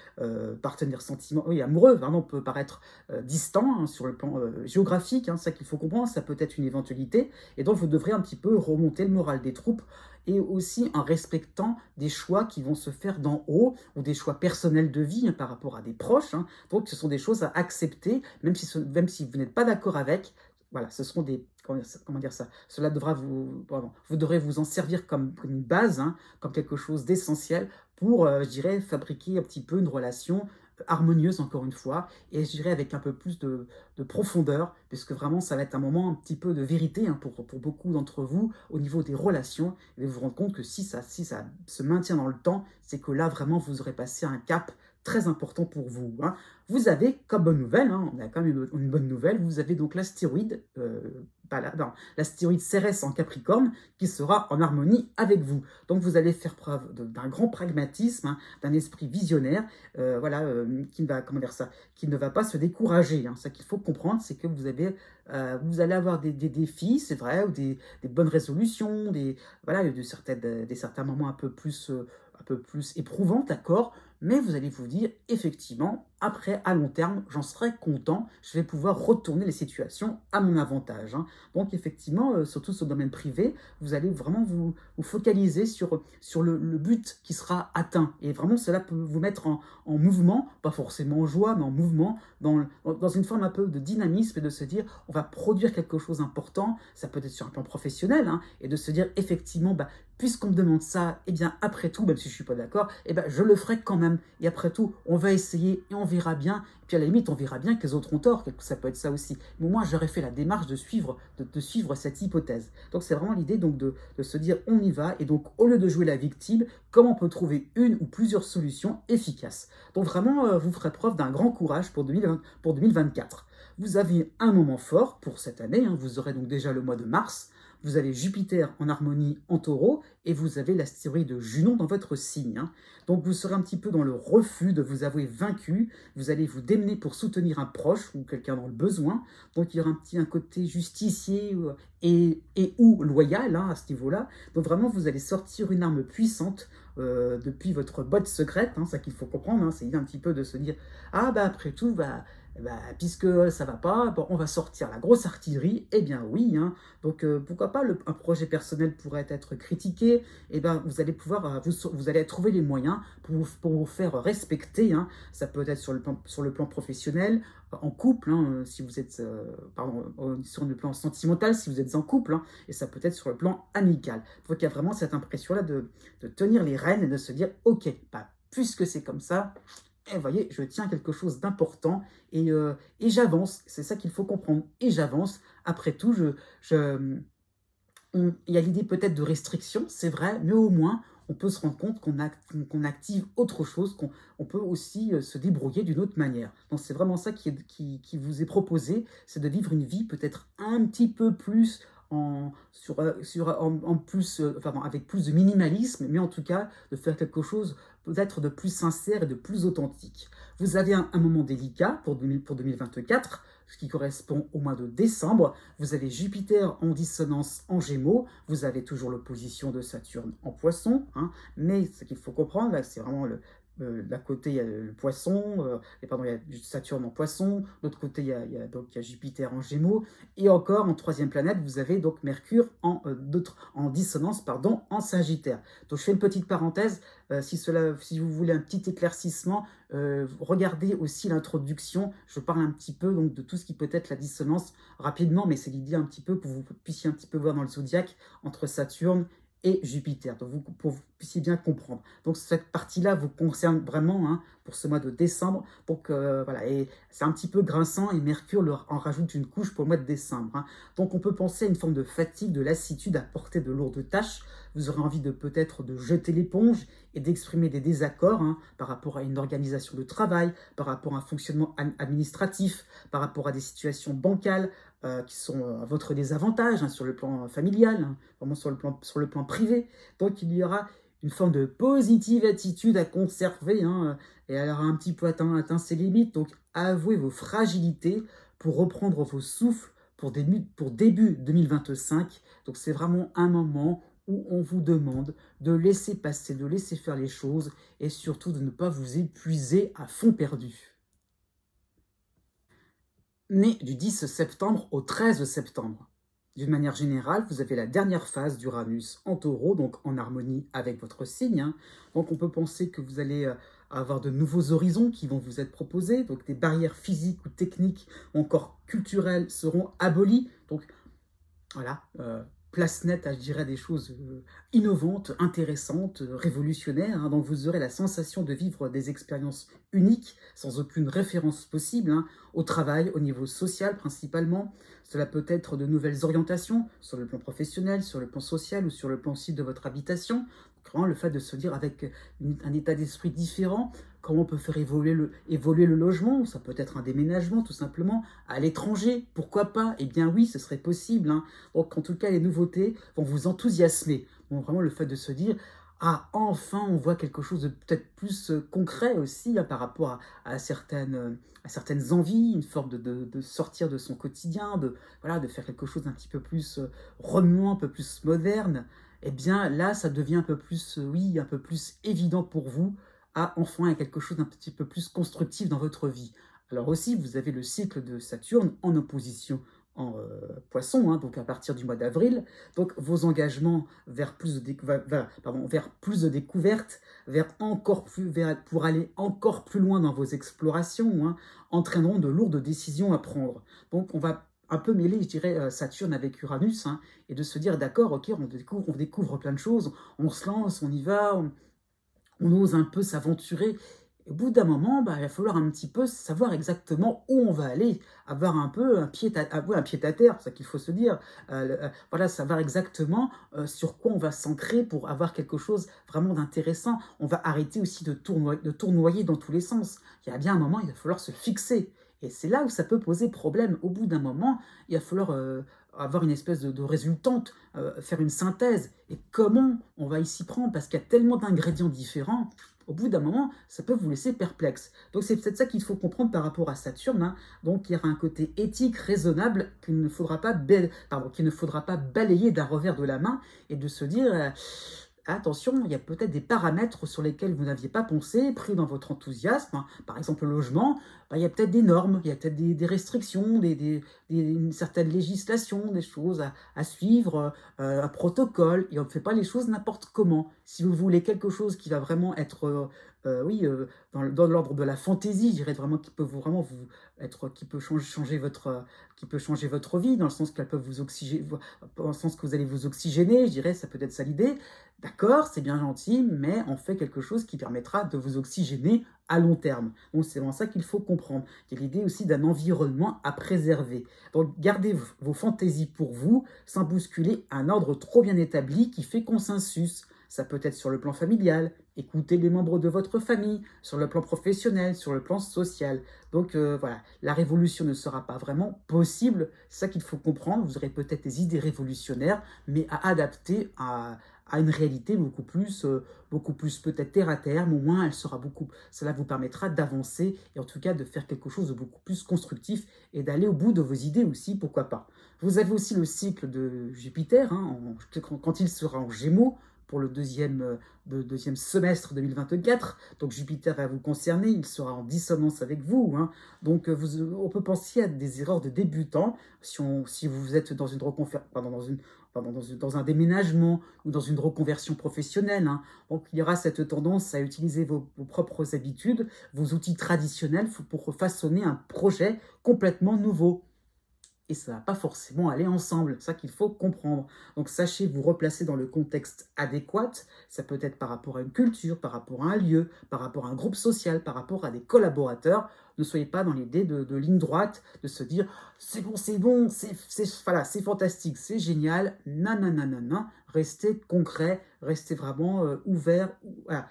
partenaire sentiment, oui, amoureux, vraiment peut paraître distant, hein, sur le plan géographique, hein, c'est ça qu'il faut comprendre, ça peut être une éventualité, et donc vous devrez un petit peu remonter le moral des troupes, et aussi en respectant des choix qui vont se faire d'en haut, ou des choix personnels de vie, hein, par rapport à des proches, hein. Donc ce sont des choses à accepter, même si vous n'êtes pas d'accord avec. Voilà, ce seront des, comment dire ça, cela devra vous devrez vous en servir comme une base, hein, comme quelque chose d'essentiel pour, je dirais, fabriquer un petit peu une relation harmonieuse, encore une fois, et je dirais avec un peu plus de profondeur, puisque vraiment ça va être un moment un petit peu de vérité, hein, pour beaucoup d'entre vous au niveau des relations, et vous vous rendre compte que si ça se maintient dans le temps, c'est que là vraiment vous aurez passé un cap très important pour vous, hein. Vous avez comme bonne nouvelle, hein, on a quand même une bonne nouvelle, vous avez donc l'astéroïde, l'astéroïde Cérès en Capricorne, qui sera en harmonie avec vous. Donc vous allez faire preuve d'un grand pragmatisme, hein, d'un esprit visionnaire, voilà, qui ne va pas se décourager, hein. Ce qu'il faut comprendre, c'est que vous allez avoir des défis, c'est vrai, ou des bonnes résolutions, voilà, certains moments un peu plus éprouvants, d'accord, mais vous allez vous dire, effectivement, après, à long terme, j'en serai content, je vais pouvoir retourner les situations à mon avantage, hein. Donc effectivement, surtout sur le domaine privé, vous allez vraiment vous focaliser sur le but qui sera atteint. Et vraiment, cela peut vous mettre en mouvement, pas forcément en joie, mais en mouvement, dans une forme un peu de dynamisme, et de se dire, on va produire quelque chose d'important, ça peut être sur un plan professionnel, hein, et de se dire, effectivement, bah, puisqu'on me demande ça, eh bien, après tout, même si je ne suis pas d'accord, eh ben, je le ferai quand même. Et après tout, on va essayer et on verra bien. Et puis à la limite, on verra bien que les autres ont tort, que ça peut être ça aussi. Mais moi, j'aurais fait la démarche de suivre cette hypothèse. Donc c'est vraiment l'idée donc de se dire, on y va. Et donc, au lieu de jouer la victime, comment on peut trouver une ou plusieurs solutions efficaces. Donc vraiment, vous ferez preuve d'un grand courage pour 2024. Vous avez un moment fort pour cette année, hein. Vous aurez donc déjà le mois de mars. Vous avez Jupiter en harmonie en taureau, et vous avez l'astéroïde Junon dans votre signe, hein. Donc vous serez un petit peu dans le refus de vous avouer vaincu, vous allez vous démener pour soutenir un proche ou quelqu'un dans le besoin, donc il y aura un côté justicier et ou loyal, hein, à ce niveau-là. Donc vraiment vous allez sortir une arme puissante depuis votre botte secrète, hein, ça qu'il faut comprendre, hein, c'est un petit peu de se dire, ah bah après tout, puisque ça va pas, bon, on va sortir la grosse artillerie. Eh bien oui, hein. Donc pourquoi pas, un projet personnel pourrait être critiqué. Eh bien vous allez pouvoir, vous allez trouver les moyens pour vous faire respecter, hein. Ça peut être sur le plan professionnel, en couple, hein, si vous êtes, sur le plan sentimental, si vous êtes en couple, hein, et ça peut être sur le plan amical. Donc il y a vraiment cette impression-là de tenir les rênes et de se dire, ok, puisque c'est comme ça, et vous voyez, je tiens quelque chose d'important et j'avance. C'est ça qu'il faut comprendre. Et j'avance. Après tout, il y a l'idée peut-être de restriction, c'est vrai, mais au moins, on peut se rendre compte qu'on active autre chose, qu'on peut aussi se débrouiller d'une autre manière. Donc c'est vraiment ça qui vous est proposé, c'est de vivre une vie peut-être un petit peu plus avec plus de minimalisme, mais en tout cas de faire quelque chose peut-être de plus sincère et de plus authentique. Vous avez un moment délicat pour 2024, ce qui correspond au mois de décembre. Vous avez Jupiter en dissonance en Gémeaux, vous avez toujours l'opposition de Saturne en Poisson, hein, mais ce qu'il faut comprendre, là, c'est vraiment d'un côté, il y a le Poisson, il y a Saturne en Poisson, de l'autre côté, il y a Jupiter en Gémeaux, et encore, en troisième planète, vous avez donc Mercure en dissonance, en Sagittaire. Donc, je fais une petite parenthèse, si vous voulez un petit éclaircissement, regardez aussi l'introduction, je parle un petit peu donc, de tout ce qui peut être la dissonance rapidement, mais c'est l'idée un petit peu pour que vous puissiez un petit peu voir dans le zodiaque entre Saturne et Jupiter, donc pour que vous puissiez bien comprendre. Donc cette partie-là vous concerne vraiment, hein, pour ce mois de décembre, voilà, et c'est un petit peu grinçant, et Mercure leur en rajoute une couche pour le mois de décembre, hein. Donc on peut penser à une forme de fatigue, de lassitude à porter de lourdes tâches, vous aurez envie peut-être de jeter l'éponge et d'exprimer des désaccords par rapport à une organisation de travail, par rapport à un fonctionnement administratif, par rapport à des situations bancales qui sont à votre désavantage sur le plan familial, vraiment sur le plan privé. Donc il y aura une forme de positive attitude à conserver, et elle aura un petit peu atteint ses limites. Donc avouez vos fragilités pour reprendre vos souffles pour début 2025. Donc c'est vraiment un moment où on vous demande de laisser passer, de laisser faire les choses et surtout de ne pas vous épuiser à fond perdu. Né du 10 septembre au 13 septembre. D'une manière générale, vous avez la dernière phase d'Uranus en taureau, donc en harmonie avec votre signe. Donc on peut penser que vous allez avoir de nouveaux horizons qui vont vous être proposés, donc des barrières physiques ou techniques ou encore culturelles seront abolies. Donc voilà, place nette à, je dirais, des choses innovantes, intéressantes, révolutionnaires. Donc vous aurez la sensation de vivre des expériences uniques, sans aucune référence possible, au travail, au niveau social principalement. Cela peut être de nouvelles orientations sur le plan professionnel, sur le plan social ou sur le plan aussi de votre habitation. Donc, vraiment le fait de se dire avec un état d'esprit différent, comment on peut faire évoluer le logement, ça peut être un déménagement tout simplement, à l'étranger, pourquoi pas? Eh bien oui, ce serait possible. Donc en tout cas, les nouveautés vont vous enthousiasmer. Donc vraiment le fait de se dire, ah enfin on voit quelque chose de peut-être plus concret aussi par rapport à certaines envies, une forme de sortir de son quotidien, voilà, de faire quelque chose d'un petit peu plus remuant, un peu plus moderne. Eh bien là, ça devient un peu plus, oui, un peu plus évident pour vous à enfin quelque chose d'un petit peu plus constructif dans votre vie. Alors aussi, vous avez le cycle de Saturne en opposition en poisson, donc à partir du mois d'avril. Donc vos engagements vers plus vers plus de découvertes, pour aller encore plus loin dans vos explorations, entraîneront de lourdes décisions à prendre. Donc on va un peu mêler, je dirais, Saturne avec Uranus, et de se dire, d'accord, ok, on découvre plein de choses, on se lance, on y va, on ose un peu s'aventurer. Au bout d'un moment, il va falloir un petit peu savoir exactement où on va aller, avoir un peu un pied à terre, c'est ça qu'il faut se dire. Voilà, savoir exactement sur quoi on va s'ancrer pour avoir quelque chose vraiment d'intéressant. On va arrêter aussi de tournoyer dans tous les sens. Il y a bien un moment, il va falloir se fixer. Et c'est là où ça peut poser problème. Au bout d'un moment, il va falloir avoir une espèce de résultante, faire une synthèse. Et comment on va y s'y prendre? Parce qu'il y a tellement d'ingrédients différents. Au bout d'un moment, ça peut vous laisser perplexe. Donc c'est peut-être ça qu'il faut comprendre par rapport à Saturne. Donc il y aura un côté éthique, raisonnable, qu'il ne faudra pas balayer d'un revers de la main et de se dire attention, il y a peut-être des paramètres sur lesquels vous n'aviez pas pensé, pris dans votre enthousiasme. Par exemple, le logement, il y a peut-être des normes, il y a peut-être des restrictions, une certaine législation, des choses à suivre, un protocole, et on ne fait pas les choses n'importe comment. Si vous voulez quelque chose qui va vraiment être, dans l'ordre de la fantaisie, je dirais vraiment qui peut qui peut changer votre vie, dans le sens qu'elle peut vous oxygéner, dans le sens que vous allez vous oxygéner, je dirais, ça peut être ça l'idée. D'accord, c'est bien gentil, mais on fait quelque chose qui permettra de vous oxygéner à long terme. Donc c'est vraiment ça qu'il faut comprendre. Il y a l'idée aussi d'un environnement à préserver. Donc gardez vos fantaisies pour vous, sans bousculer un ordre trop bien établi qui fait consensus. Ça peut être sur le plan familial, écoutez les membres de votre famille, sur le plan professionnel, sur le plan social. Donc voilà, la révolution ne sera pas vraiment possible. C'est ça qu'il faut comprendre. Vous aurez peut-être des idées révolutionnaires, mais à adapter à une réalité beaucoup plus peut-être terre à terre, mais au moins cela vous permettra d'avancer et en tout cas de faire quelque chose de beaucoup plus constructif et d'aller au bout de vos idées aussi, pourquoi pas. Vous avez aussi le cycle de Jupiter, quand il sera en Gémeaux, pour le deuxième semestre 2024. Donc Jupiter va vous concerner, il sera en dissonance avec vous. Donc on peut penser à des erreurs de débutants si vous êtes dans dans un déménagement ou dans une reconversion professionnelle. Donc il y aura cette tendance à utiliser vos propres habitudes, vos outils traditionnels pour façonner un projet complètement nouveau. Et ça ne va pas forcément aller ensemble, c'est ça qu'il faut comprendre. Donc sachez vous replacer dans le contexte adéquat, ça peut être par rapport à une culture, par rapport à un lieu, par rapport à un groupe social, par rapport à des collaborateurs. Ne soyez pas dans l'idée de ligne droite, de se dire c'est bon, c'est fantastique, c'est génial, non, restez concret, restez vraiment ouvert, voilà,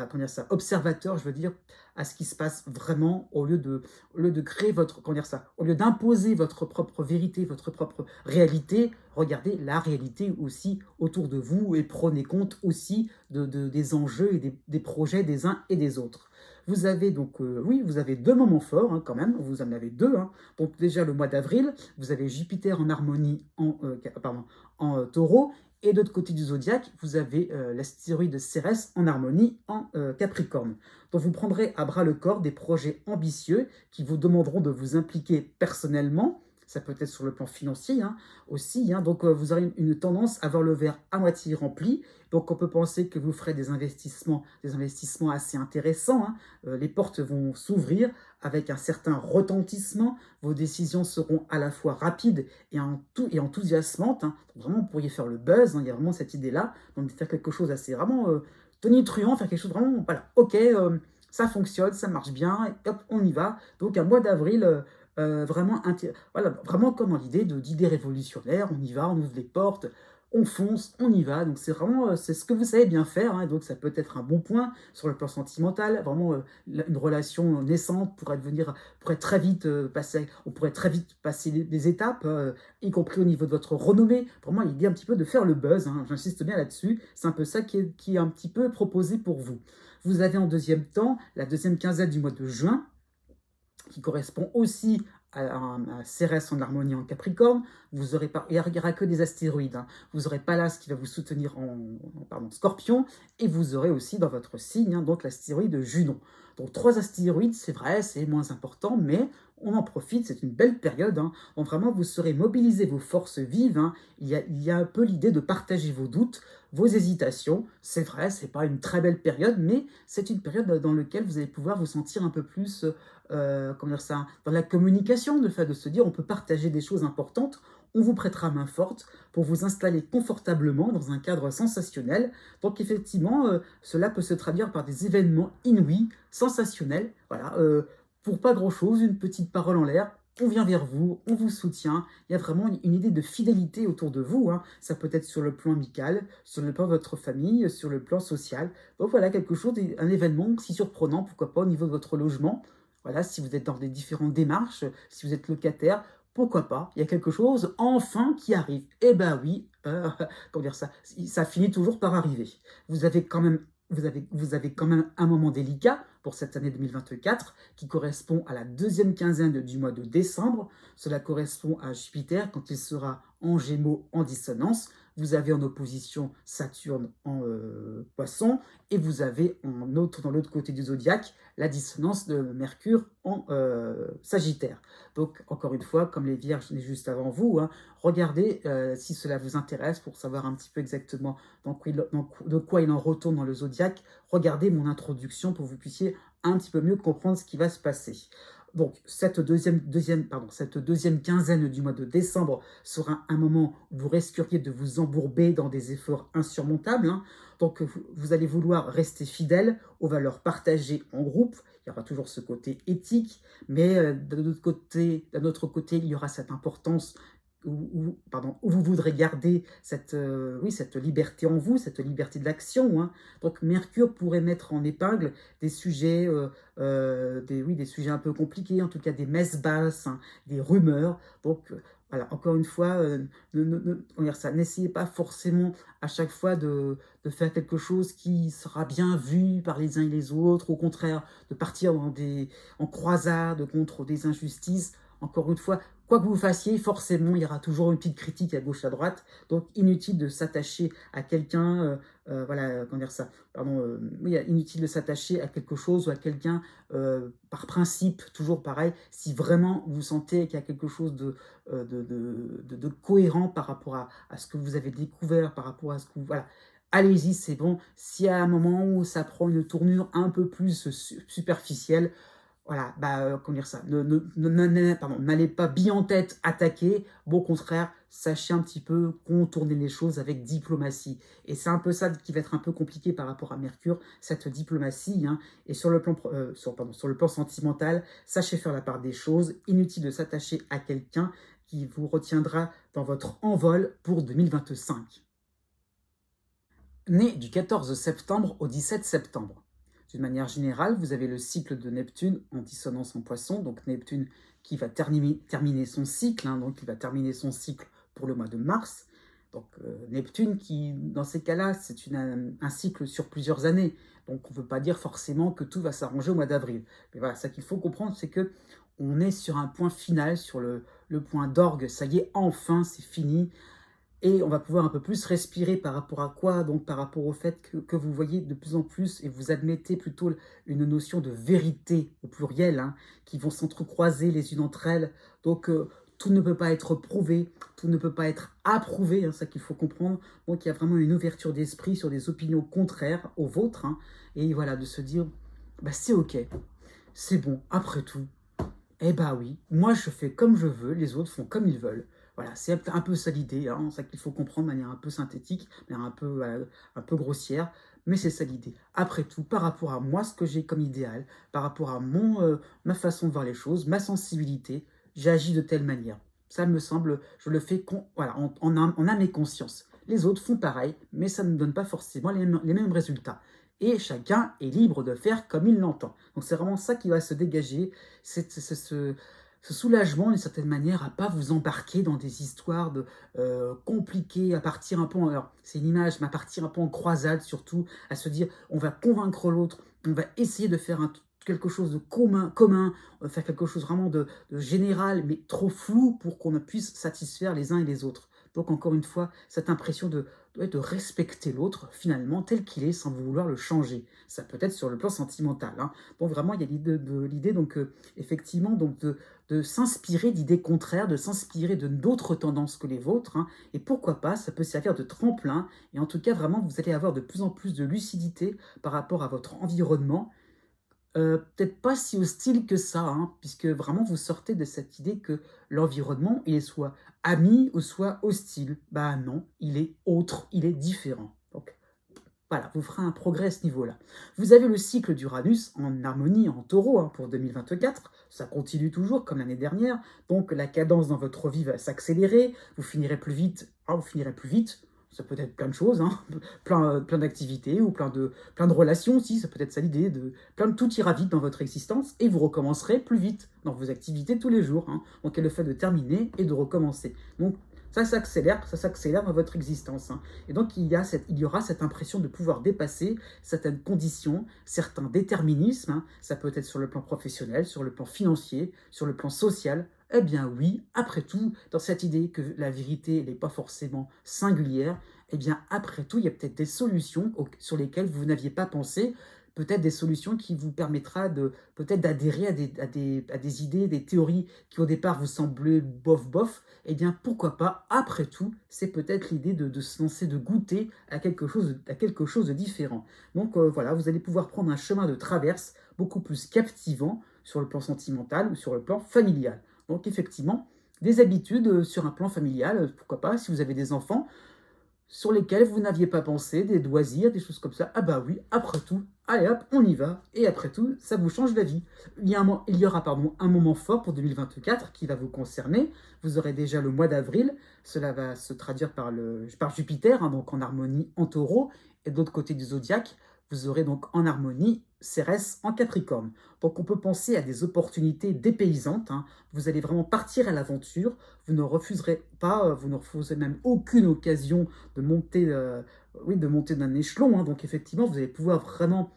comment dire ça, observateur, je veux dire, à ce qui se passe vraiment, au lieu de créer votre, comment dire ça, au lieu d'imposer votre propre vérité, votre propre réalité, regardez la réalité aussi autour de vous et prenez compte aussi des enjeux et des projets des uns et des autres. Vous avez donc, oui, vous avez deux moments forts quand même, vous en avez deux. Donc déjà le mois d'avril, vous avez Jupiter en harmonie en taureau, et de l'autre côté du zodiaque, vous avez l'astéroïde Cérès en harmonie en Capricorne. Donc vous prendrez à bras le corps des projets ambitieux qui vous demanderont de vous impliquer personnellement. Ça peut être sur le plan financier aussi. Donc vous aurez une tendance à voir le verre à moitié rempli. Donc on peut penser que vous ferez des investissements assez intéressants. Les portes vont s'ouvrir avec un certain retentissement. Vos décisions seront à la fois rapides et enthousiasmantes. Donc vraiment, vous pourriez faire le buzz. Il y a vraiment cette idée-là. Donc faire quelque chose assez vraiment tonitruant, faire quelque chose vraiment, voilà, ok, ça fonctionne, ça marche bien, et hop, on y va. Donc un mois d'avril vraiment, voilà, vraiment comme dans l'idée d'idées révolutionnaires, on y va, on ouvre les portes, on fonce, on y va. Donc c'est vraiment, c'est ce que vous savez bien faire, et donc ça peut être un bon point sur le plan sentimental. Vraiment, une relation naissante pourrait très vite passer, on pourrait très vite passer des étapes, y compris au niveau de votre renommée. Vraiment, l'idée un petit peu de faire le buzz, j'insiste bien là-dessus. C'est un peu ça qui est un petit peu proposé pour vous. Vous avez en deuxième temps la deuxième quinzaine du mois de juin, qui correspond aussi à Cérès en harmonie en Capricorne. Vous aurez pas, il n'y aura que des astéroïdes. Vous aurez Pallas qui va vous soutenir en Scorpion, et vous aurez aussi dans votre signe donc l'astéroïde Junon. Donc 3 astéroïdes, c'est vrai, c'est moins important, mais on en profite, c'est une belle période. Donc vraiment, vous saurez mobiliser vos forces vives. Il y a un peu l'idée de partager vos doutes, vos hésitations. C'est vrai, c'est pas une très belle période, mais c'est une période dans laquelle vous allez pouvoir vous sentir un peu plus comment dire ça, dans la communication, le fait de se dire on peut partager des choses importantes, on vous prêtera main forte pour vous installer confortablement dans un cadre sensationnel. Donc effectivement, cela peut se traduire par des événements inouïs, sensationnels, voilà, pour pas grand-chose, une petite parole en l'air. On vient vers vous, on vous soutient. Il y a vraiment une idée de fidélité autour de vous. Ça peut être sur le plan amical, sur le plan de votre famille, sur le plan social. Donc voilà, quelque chose, un événement si surprenant, pourquoi pas au niveau de votre logement. Voilà, si vous êtes dans des différentes démarches, si vous êtes locataire, pourquoi pas, il y a quelque chose enfin qui arrive. Eh ben oui, comment dire ça, ça finit toujours par arriver. Vous avez quand même, vous avez quand même un moment délicat pour cette année 2024 qui correspond à la deuxième quinzaine du mois de décembre. Cela correspond à Jupiter quand il sera en Gémeaux en dissonance. Vous avez en opposition Saturne en Poisson, et vous avez dans l'autre côté du zodiaque la dissonance de Mercure en Sagittaire. Donc encore une fois, comme les Vierges juste avant vous, regardez si cela vous intéresse pour savoir un petit peu exactement de quoi il en retourne dans le zodiaque. Regardez mon introduction pour que vous puissiez un petit peu mieux comprendre ce qui va se passer. Donc, cette deuxième quinzaine du mois de décembre sera un moment où vous risqueriez de vous embourber dans des efforts insurmontables. Donc, vous allez vouloir rester fidèle aux valeurs partagées en groupe. Il y aura toujours ce côté éthique, mais d'un autre côté, il y aura cette importance où vous voudrez garder cette liberté en vous, cette liberté d'action. Donc Mercure pourrait mettre en épingle des sujets, des sujets un peu compliqués, en tout cas des messes basses, des rumeurs. Donc voilà, encore une fois, n'essayez pas forcément à chaque fois de faire quelque chose qui sera bien vu par les uns et les autres, au contraire, de partir en croisade contre des injustices. Encore une fois, quoi que vous fassiez, forcément, il y aura toujours une petite critique à gauche, à droite. Donc, inutile de s'attacher à quelqu'un, comment dire ça, inutile de s'attacher à quelque chose ou à quelqu'un par principe, toujours pareil. Si vraiment vous sentez qu'il y a quelque chose de cohérent par rapport à ce que vous avez découvert, par rapport à ce que vous... Voilà. Allez-y, c'est bon. S'il y a un moment où ça prend une tournure un peu plus superficielle, voilà, comment dire ça, n'allez pas bille en tête attaquer, au contraire, sachez un petit peu contourner les choses avec diplomatie. Et c'est un peu ça qui va être un peu compliqué par rapport à Mercure, cette diplomatie. Et sur le plan sentimental, sachez faire la part des choses, inutile de s'attacher à quelqu'un qui vous retiendra dans votre envol pour 2025. Né du 14 septembre au 17 septembre. d'une manière générale, vous avez le cycle de Neptune en dissonance en Poisson, donc Neptune qui va terminer son cycle, hein, donc il va terminer son cycle pour le mois de mars. Donc Neptune qui, dans ces cas-là, c'est un cycle sur plusieurs années. Donc on ne peut pas dire forcément que tout va s'arranger au mois d'avril. Mais voilà, ça qu'il faut comprendre, c'est que on est sur un point final, sur le point d'orgue. Ça y est, enfin, c'est fini. Et on va pouvoir un peu plus respirer par rapport à quoi? Donc par rapport au fait que vous voyez de plus en plus et vous admettez plutôt une notion de vérité au pluriel, hein, qui vont s'entrecroiser les unes entre elles. Donc tout ne peut pas être prouvé, tout ne peut pas être approuvé, hein, ça qu'il faut comprendre. Donc il y a vraiment une ouverture d'esprit sur des opinions contraires aux vôtres. Hein, et voilà, de se dire, bah, c'est ok, c'est bon, après tout. Eh bah oui, moi je fais comme je veux, les autres font comme ils veulent. Voilà, c'est un peu ça l'idée, hein, ça qu'il faut comprendre de manière un peu synthétique, mais un peu grossière, mais c'est ça l'idée. Après tout, par rapport à moi, ce que j'ai comme idéal, par rapport à ma façon de voir les choses, ma sensibilité, j'agis de telle manière. Ça me semble, je le fais voilà, en âme et conscience. Les autres font pareil, mais ça ne donne pas forcément les mêmes résultats. Et chacun est libre de faire comme il l'entend. Donc c'est vraiment ça qui va se dégager, c'est ce soulagement d'une certaine manière à pas vous embarquer dans des histoires compliquées, à partir un peu, alors c'est une image, mais à partir un peu en croisade surtout, à se dire on va convaincre l'autre, on va essayer de faire quelque chose de commun, faire quelque chose vraiment de général, mais trop flou pour qu'on ne puisse satisfaire les uns et les autres. Donc encore une fois, cette impression de respecter l'autre finalement tel qu'il est sans vouloir le changer. Ça peut être sur le plan sentimental. Hein. Bon, vraiment, il y a l'idée donc effectivement donc de s'inspirer d'idées contraires, de s'inspirer de d'autres tendances que les vôtres. Hein. Et pourquoi pas, ça peut servir de tremplin. Et en tout cas, vraiment, vous allez avoir de plus en plus de lucidité par rapport à votre environnement. Peut-être pas si hostile que ça, hein, puisque vraiment vous sortez de cette idée que l'environnement, il est soit ami ou soit hostile. Bah non, il est autre, il est différent. Donc voilà, vous ferez un progrès à ce niveau-là. Vous avez le cycle d'Uranus en harmonie en taureau hein, pour 2024. Ça continue toujours comme l'année dernière. Donc la cadence dans votre vie va s'accélérer. Vous finirez plus vite. Vous finirez plus vite. Ça peut être plein de choses, hein. plein d'activités ou plein de relations aussi. Ça peut être ça l'idée. Tout ira vite dans votre existence et vous recommencerez plus vite dans vos activités tous les jours. Hein. Donc il y a le fait de terminer et de recommencer. Donc ça s'accélère dans votre existence. Hein. Et donc, il y aura cette impression de pouvoir dépasser certaines conditions, certains déterminismes. Hein. Ça peut être sur le plan professionnel, sur le plan financier, sur le plan social. Eh bien oui, après tout, dans cette idée que la vérité n'est pas forcément singulière, eh bien après tout, il y a peut-être des solutions sur lesquelles vous n'aviez pas pensé, peut-être des solutions qui vous permettra peut-être d'adhérer à des idées, des théories qui au départ vous semblaient bof, eh bien pourquoi pas, après tout, c'est peut-être l'idée de se lancer, de goûter à quelque chose de différent. Donc voilà, vous allez pouvoir prendre un chemin de traverse beaucoup plus captivant sur le plan sentimental ou sur le plan familial. Donc effectivement, des habitudes sur un plan familial, pourquoi pas, si vous avez des enfants, sur lesquels vous n'aviez pas pensé, des loisirs, des choses comme ça. Ah bah oui, après tout, allez hop, on y va. Et après tout, ça vous change la vie. Il y aura un moment fort pour 2024 qui va vous concerner. Vous aurez déjà le mois d'avril. Cela va se traduire par Jupiter, hein, donc en harmonie en taureau. Et de l'autre côté du zodiaque, vous aurez donc en harmonie Cérès en Capricorne. Donc on peut penser à des opportunités dépaysantes. Hein. Vous allez vraiment partir à l'aventure. Vous ne refuserez pas, vous ne refusez même aucune occasion de monter, d'un échelon. Hein. Donc effectivement, vous allez pouvoir vraiment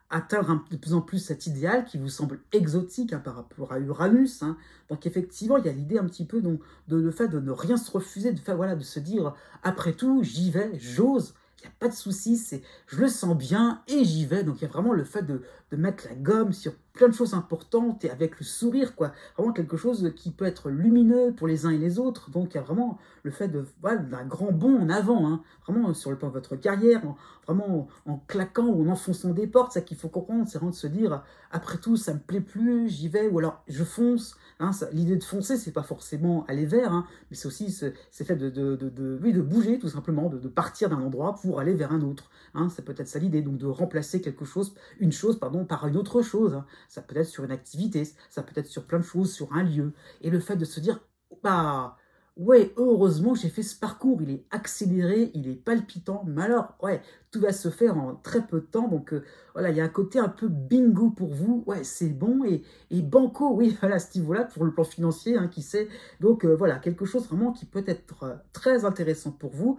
atteindre de plus en plus cet idéal qui vous semble exotique hein, par rapport à Uranus. Hein. Donc effectivement, il y a l'idée un petit peu de le fait de ne rien se refuser, de se dire, après tout, j'y vais, j'ose. Il n'y a pas de souci, je le sens bien et j'y vais. Donc il y a vraiment le fait de mettre la gomme sur plein de choses importantes et avec le sourire, quoi. Vraiment quelque chose qui peut être lumineux pour les uns et les autres. Donc il y a vraiment le fait d'un grand bond en avant, hein. Vraiment sur le plan de votre carrière, vraiment en claquant ou en enfonçant des portes. Ça qu'il faut comprendre, c'est vraiment de se dire, après tout, ça me plaît plus, j'y vais, ou alors je fonce. Hein, l'idée de foncer, c'est pas forcément aller vers, hein, mais c'est aussi c'est fait de bouger tout simplement, de partir d'un endroit pour aller vers un autre. Hein, ça peut être ça l'idée, donc de remplacer une chose par une autre chose. Hein. Ça peut être sur une activité, ça peut être sur plein de choses, sur un lieu. Et le fait de se dire, bah, Ouais, heureusement j'ai fait ce parcours, il est accéléré, il est palpitant, mais alors, ouais, tout va se faire en très peu de temps, donc voilà, il y a un côté un peu bingo pour vous, ouais, c'est bon, et banco, oui, voilà, à ce niveau-là, pour le plan financier, hein, qui sait, donc voilà, quelque chose vraiment qui peut être très intéressant pour vous,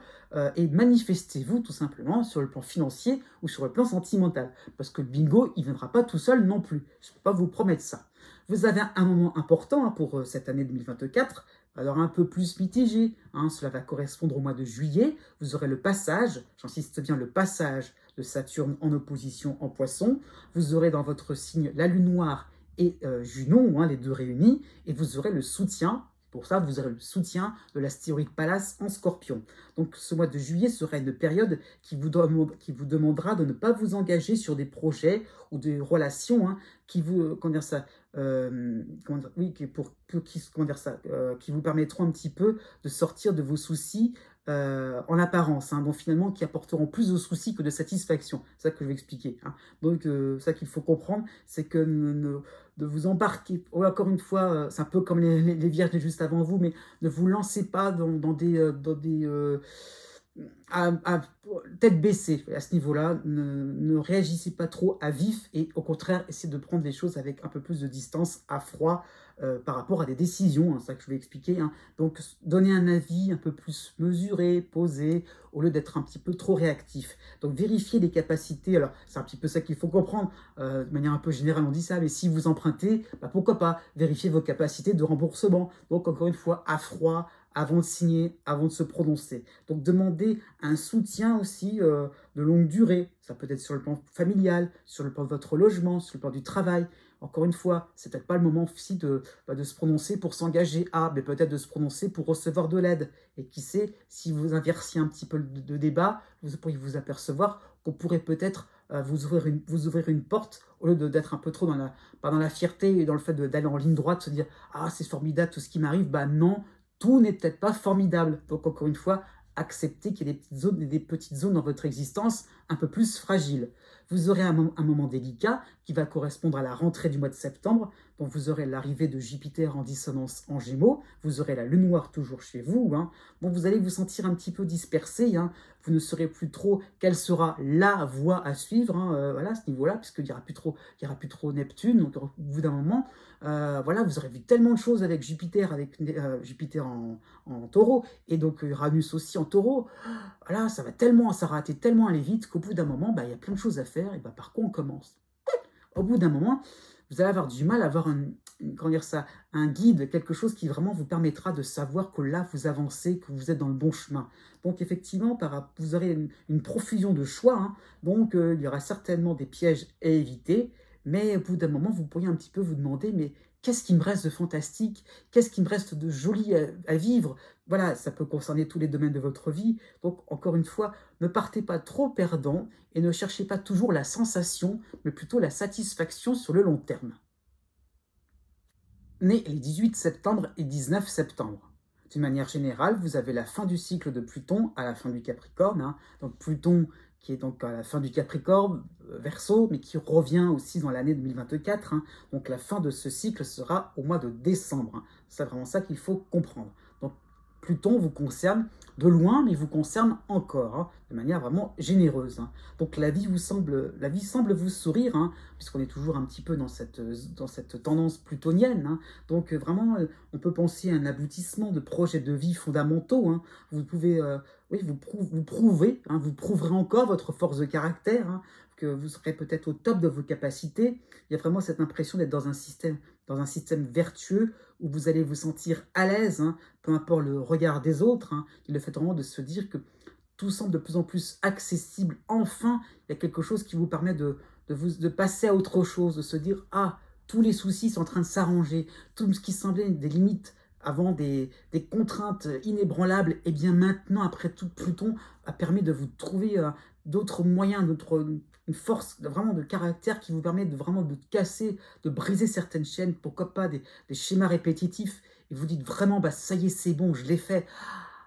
et manifestez-vous tout simplement sur le plan financier ou sur le plan sentimental, parce que le bingo, il ne viendra pas tout seul non plus, je ne peux pas vous promettre ça. Vous avez un moment important hein, pour cette année 2024, alors un peu plus mitigé, hein, cela va correspondre au mois de juillet. Vous aurez le passage, j'insiste bien, le passage de Saturne en opposition en Poisson. Vous aurez dans votre signe la Lune noire et Junon, hein, les deux réunis, et vous aurez le soutien. Pour ça, vous aurez le soutien de l'astéroïde Pallas en Scorpion. Donc, ce mois de juillet sera une période qui vous demandera de ne pas vous engager sur des projets ou des relations hein, qui vous, comment dire ça, oui, comment dire ça, qui vous permettront un petit peu de sortir de vos soucis en apparence, hein, donc finalement qui apporteront plus de soucis que de satisfaction. C'est ça que je vais expliquer. Hein. Donc, ça qu'il faut comprendre, c'est que de vous embarquer, encore une fois, c'est un peu comme les vierges juste avant vous, mais ne vous lancez pas dans des à tête baissée à ce niveau-là, ne réagissez pas trop à vif et au contraire, essayez de prendre les choses avec un peu plus de distance, à froid, par rapport à des décisions, hein, c'est ça que je vais expliquer. Hein. Donc, donnez un avis un peu plus mesuré, posé, au lieu d'être un petit peu trop réactif. Donc, vérifiez les capacités. Alors, c'est un petit peu ça qu'il faut comprendre. De manière un peu générale, on dit ça, mais si vous empruntez, bah, pourquoi pas vérifier vos capacités de remboursement. Donc, encore une fois, à froid, avant de signer, avant de se prononcer. Donc demandez un soutien aussi de longue durée. Ça peut être sur le plan familial, sur le plan de votre logement, sur le plan du travail. Encore une fois, c'est peut-être pas le moment aussi de se prononcer pour s'engager à, mais peut-être de se prononcer pour recevoir de l'aide. Et qui sait, si vous inversiez un petit peu de débat, vous pourriez vous apercevoir qu'on pourrait peut-être vous ouvrir une porte au lieu d'être un peu trop pas dans la fierté et dans le fait d'aller en ligne droite, se dire « Ah, c'est formidable tout ce qui m'arrive », bah non, tout n'est peut-être pas formidable. Donc, encore une fois, acceptez qu'il y ait des petites zones dans votre existence un peu plus fragiles. Vous aurez un moment délicat qui va correspondre à la rentrée du mois de septembre. Donc, vous aurez l'arrivée de Jupiter en dissonance en Gémeaux. Vous aurez la Lune noire toujours chez vous. Hein. Bon, vous allez vous sentir un petit peu dispersé. Hein. Vous ne saurez plus trop quelle sera la voie à suivre. Hein, voilà, à ce niveau-là, puisqu'il n'y aura plus trop Neptune. Donc, au bout d'un moment, voilà, vous aurez vu tellement de choses avec Jupiter, Jupiter en taureau, et donc Uranus aussi en taureau. Voilà, ça va tellement aller vite qu'au bout d'un moment, bah, il y a plein de choses à faire, et bah, par quoi on commence? Au bout d'un moment, vous allez avoir du mal à avoir comment dire ça, un guide, quelque chose qui vraiment vous permettra de savoir que là, vous avancez, que vous êtes dans le bon chemin. Donc, effectivement, vous aurez une profusion de choix. Hein. Donc, il y aura certainement des pièges à éviter. Mais au bout d'un moment, vous pourriez un petit peu vous demander, mais qu'est-ce qui me reste de fantastique? Qu'est-ce qui me reste de joli à vivre? Voilà, ça peut concerner tous les domaines de votre vie. Donc, encore une fois, ne partez pas trop perdant et ne cherchez pas toujours la sensation, mais plutôt la satisfaction sur le long terme. Né les 18 septembre et 19 septembre. D'une manière générale, vous avez la fin du cycle de Pluton à la fin du Capricorne. Hein. Donc Pluton qui est donc à la fin du Capricorne, Verseau, mais qui revient aussi dans l'année 2024. Hein. Donc la fin de ce cycle sera au mois de décembre. Hein. C'est vraiment ça qu'il faut comprendre. Donc Pluton vous concerne de loin, mais vous concerne encore, hein, de manière vraiment généreuse. Hein. Donc la vie semble vous sourire, hein, puisqu'on est toujours un petit peu dans cette tendance plutonienne. Hein. Donc vraiment, on peut penser à un aboutissement de projets de vie fondamentaux. Hein. Vous pouvez, oui, vous prouver, hein, vous prouverez encore votre force de caractère, hein, que vous serez peut-être au top de vos capacités. Il y a vraiment cette impression d'être dans un système vertueux où vous allez vous sentir à l'aise, hein, peu importe le regard des autres. Hein, et le fait vraiment de se dire que tout semble de plus en plus accessible. Enfin, il y a quelque chose qui vous permet de passer à autre chose, de se dire « Ah, tous les soucis sont en train de s'arranger. Tout ce qui semblait des limites avant des contraintes inébranlables, et bien maintenant, après tout, Pluton a permis de vous trouver d'autres moyens, une force vraiment de caractère qui vous permet vraiment de casser, de briser certaines chaînes, pourquoi pas des schémas répétitifs, et vous dites vraiment, bah, ça y est, c'est bon, je l'ai fait.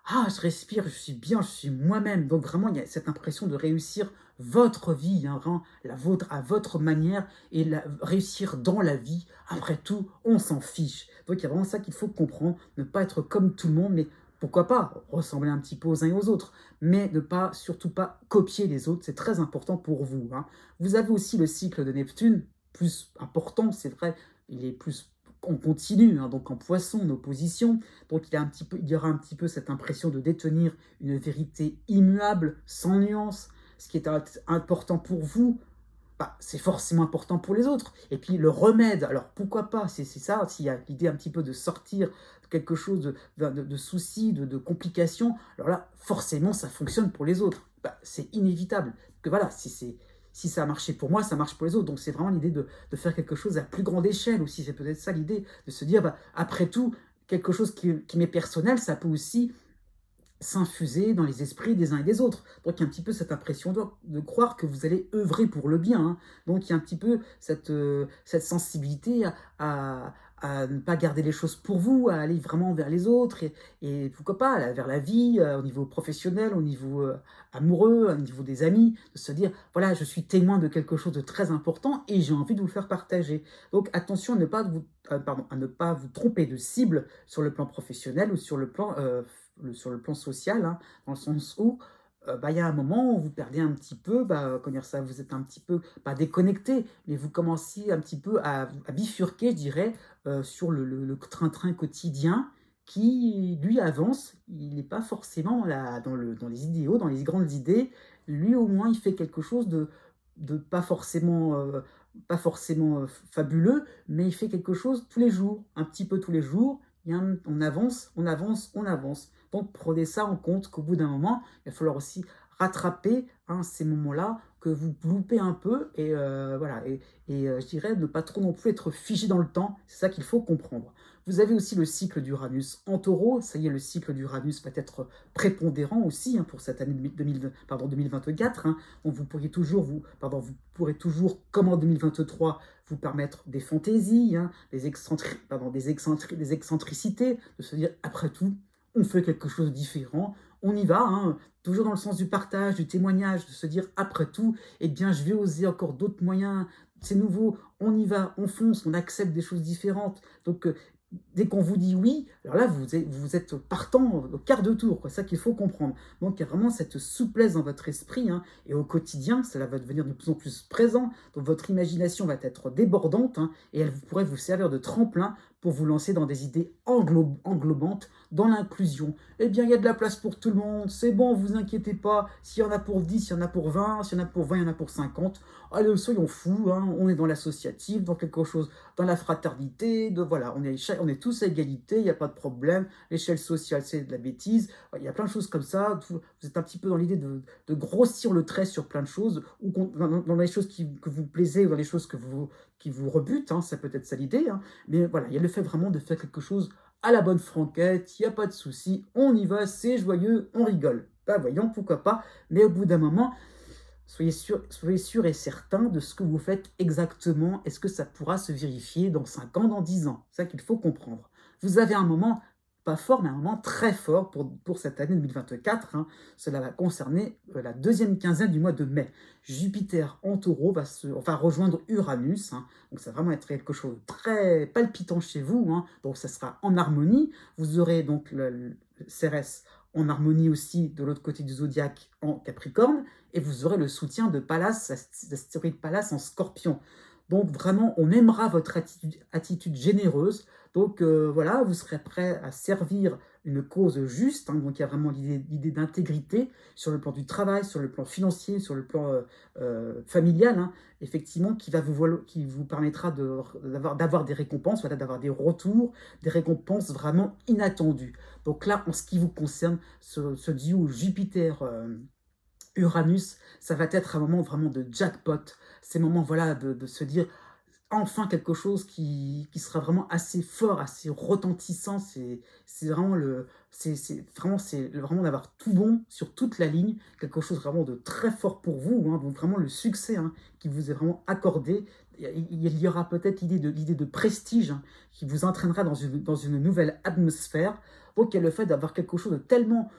Ah, je respire, je suis bien, je suis moi-même. Donc vraiment, il y a cette impression de réussir votre vie, hein, la vôtre à votre manière, et réussir dans la vie. Après tout, on s'en fiche. Donc il y a vraiment ça qu'il faut comprendre, ne pas être comme tout le monde, mais pourquoi pas ressembler un petit peu aux uns et aux autres, mais ne pas, surtout pas copier les autres, c'est très important pour vous, hein. Vous avez aussi le cycle de Neptune, plus important, c'est vrai, il est plus en continu, hein, donc en poisson, en opposition, donc il y aura un petit peu cette impression de détenir une vérité immuable, sans nuance, ce qui est important pour vous, bah, c'est forcément important pour les autres. Et puis le remède, alors pourquoi pas, c'est ça, s'il y a l'idée un petit peu de sortir de quelque chose de soucis, de complications, alors là, forcément, ça fonctionne pour les autres. Bah, c'est inévitable. Que voilà, si ça a marché pour moi, ça marche pour les autres. Donc c'est vraiment l'idée de faire quelque chose à plus grande échelle aussi. C'est peut-être ça l'idée, de se dire, bah, après tout, quelque chose qui m'est personnel, ça peut aussi s'infuser dans les esprits des uns et des autres. Donc il y a un petit peu cette impression de croire que vous allez œuvrer pour le bien, hein. Donc il y a un petit peu cette sensibilité à ne pas garder les choses pour vous, à aller vraiment vers les autres, et pourquoi pas, vers la vie, au niveau professionnel, au niveau amoureux, au niveau des amis, de se dire, voilà, je suis témoin de quelque chose de très important et j'ai envie de vous le faire partager. Donc attention à ne pas vous tromper de cible sur le plan professionnel ou sur le plan social, hein, dans le sens où bah, il y a un moment où vous perdez un petit peu, bah, comment dire ça, vous êtes un petit peu, pas déconnecté, mais vous commencez un petit peu à bifurquer, je dirais, sur le train-train quotidien qui, lui, avance. Il n'est pas forcément là, dans les idéaux, dans les grandes idées. Lui, au moins, il fait quelque chose de pas forcément fabuleux, mais il fait quelque chose tous les jours, un petit peu tous les jours. On avance, on avance, on avance. Donc prenez ça en compte qu'au bout d'un moment, il va falloir aussi rattraper, hein, ces moments-là que vous loupez un peu et voilà, je dirais ne pas trop non plus être figé dans le temps, c'est ça qu'il faut comprendre. Vous avez aussi le cycle d'Uranus en taureau, ça y est, le cycle d'Uranus va être prépondérant aussi, hein, pour cette année 2024, hein. Donc vous pourrez toujours, comme en 2023, vous permettre des fantaisies, hein, des excentricités, de se dire, après tout, on fait quelque chose de différent, on y va, hein, toujours dans le sens du partage, du témoignage, de se dire, après tout, eh bien, je vais oser encore d'autres moyens, c'est nouveau, on y va, on fonce, on accepte des choses différentes. Donc, dès qu'on vous dit oui, alors là, vous êtes partant au quart de tour, quoi. C'est ça qu'il faut comprendre. Donc, il y a vraiment cette souplesse dans votre esprit, hein, et au quotidien, cela va devenir de plus en plus présent. Donc, votre imagination va être débordante, hein, et elle pourrait vous servir de tremplin pour vous lancer dans des idées englobantes, dans l'inclusion. Eh bien, il y a de la place pour tout le monde, c'est bon, vous inquiétez pas, s'il y en a pour 10, il y en a pour 20, s'il y en a pour 20, il y en a pour 50. Allez, soyons fous, hein, on est dans l'associatif, dans quelque chose, dans la fraternité, voilà, on est tous à égalité, il n'y a pas de problème, l'échelle sociale, c'est de la bêtise, il y a plein de choses comme ça, vous êtes un petit peu dans l'idée de grossir le trait sur plein de choses, ou dans les choses que vous plaisez, ou dans les choses qui vous rebutent, hein, ça peut être ça l'idée, hein, mais voilà, il y a le fait vraiment de faire quelque chose à la bonne franquette, il n'y a pas de souci, on y va, c'est joyeux, on rigole. Bah voyons, pourquoi pas, mais au bout d'un moment, soyez sûr et certain de ce que vous faites exactement. Est-ce que ça pourra se vérifier dans 5 ans, dans 10 ans? C'est ça qu'il faut comprendre. Vous avez un moment, pas fort, mais un moment très fort pour cette année 2024. Hein. Cela va concerner la deuxième quinzaine du mois de mai. Jupiter en taureau va rejoindre Uranus. Hein. Donc ça va vraiment être quelque chose de très palpitant chez vous. Hein. Donc ça sera en harmonie. Vous aurez donc le Cérès en harmonie aussi de l'autre côté du zodiaque en Capricorne, et vous aurez le soutien de Pallas, l'astéroïde Pallas en Scorpion. Donc vraiment, on aimera votre attitude généreuse. Donc voilà, vous serez prêt à servir une cause juste. Hein, donc il y a vraiment l'idée d'intégrité sur le plan du travail, sur le plan financier, sur le plan familial, hein, effectivement, qui vous permettra d'avoir des récompenses, voilà, d'avoir des retours, des récompenses vraiment inattendues. Donc là, en ce qui vous concerne, ce duo Jupiter-Uranus, ça va être un moment vraiment de jackpot. C'est un moment, voilà, de se dire enfin quelque chose qui sera vraiment assez fort, assez retentissant. C'est vraiment d'avoir tout bon sur toute la ligne, quelque chose vraiment de très fort pour vous, hein, donc vraiment le succès, hein, qui vous est vraiment accordé. Il y aura peut-être l'idée de prestige, hein, qui vous entraînera dans une nouvelle atmosphère. Donc il y a le fait d'avoir quelque chose de tellement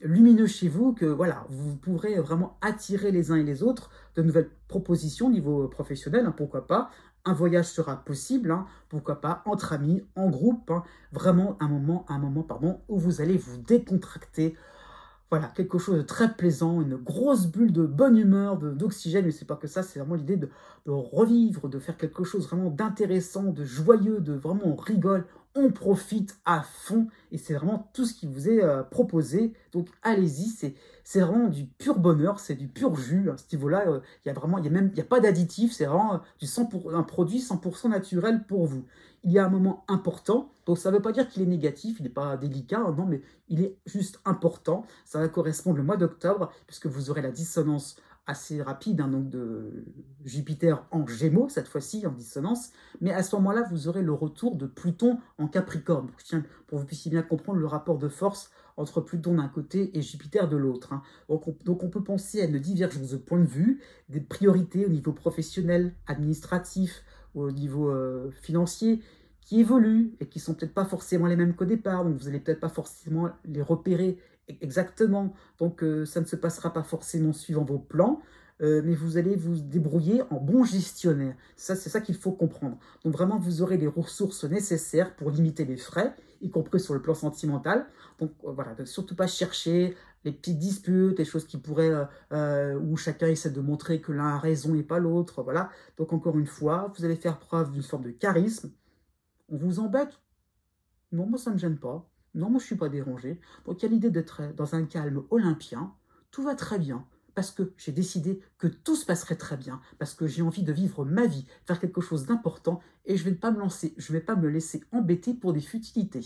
lumineux chez vous que voilà, vous pourrez vraiment attirer les uns et les autres de nouvelles propositions au niveau professionnel, hein, pourquoi pas, un voyage sera possible, hein, pourquoi pas entre amis, en groupe, hein, vraiment un moment pardon, où vous allez vous décontracter. Voilà, quelque chose de très plaisant, une grosse bulle de bonne humeur, d'oxygène, mais c'est pas que ça, c'est vraiment l'idée de revivre, de faire quelque chose vraiment d'intéressant, de joyeux, de vraiment on rigole, on profite à fond, et c'est vraiment tout ce qui vous est proposé. Donc allez-y, c'est vraiment du pur bonheur, c'est du pur jus. À ce niveau-là, il y a vraiment, il y a pas d'additif, c'est vraiment un produit 100% naturel pour vous. Il y a un moment important, donc ça ne veut pas dire qu'il est négatif, il n'est pas délicat, hein, non, mais il est juste important. Ça va correspondre le mois d'octobre, puisque vous aurez la dissonance assez rapide, hein, donc de Jupiter en Gémeaux, cette fois-ci en dissonance, mais à ce moment-là, vous aurez le retour de Pluton en Capricorne, pour que vous puissiez bien comprendre le rapport de force entre Pluton d'un côté et Jupiter de l'autre, hein. Donc on peut penser à une divergence de point de vue, des priorités au niveau professionnel, administratif, au niveau financier, qui évoluent et qui sont peut-être pas forcément les mêmes qu'au départ, donc vous n'allez peut-être pas forcément les repérer exactement, donc ça ne se passera pas forcément suivant vos plans, mais vous allez vous débrouiller en bon gestionnaire. Ça, c'est ça qu'il faut comprendre. Donc vraiment, vous aurez les ressources nécessaires pour limiter les frais, y compris sur le plan sentimental. Donc voilà, ne surtout pas chercher les petites disputes, les choses qui pourraient, où chacun essaie de montrer que l'un a raison et pas l'autre, voilà. Donc encore une fois, vous allez faire preuve d'une forme de charisme. On vous embête? Non, moi ça ne me gêne pas. Non, moi je ne suis pas dérangé. Donc il y a l'idée d'être dans un calme olympien. Tout va très bien. Parce que j'ai décidé que tout se passerait très bien. Parce que j'ai envie de vivre ma vie, faire quelque chose d'important. Et je ne vais pas me lancer, je ne vais pas me laisser embêter pour des futilités.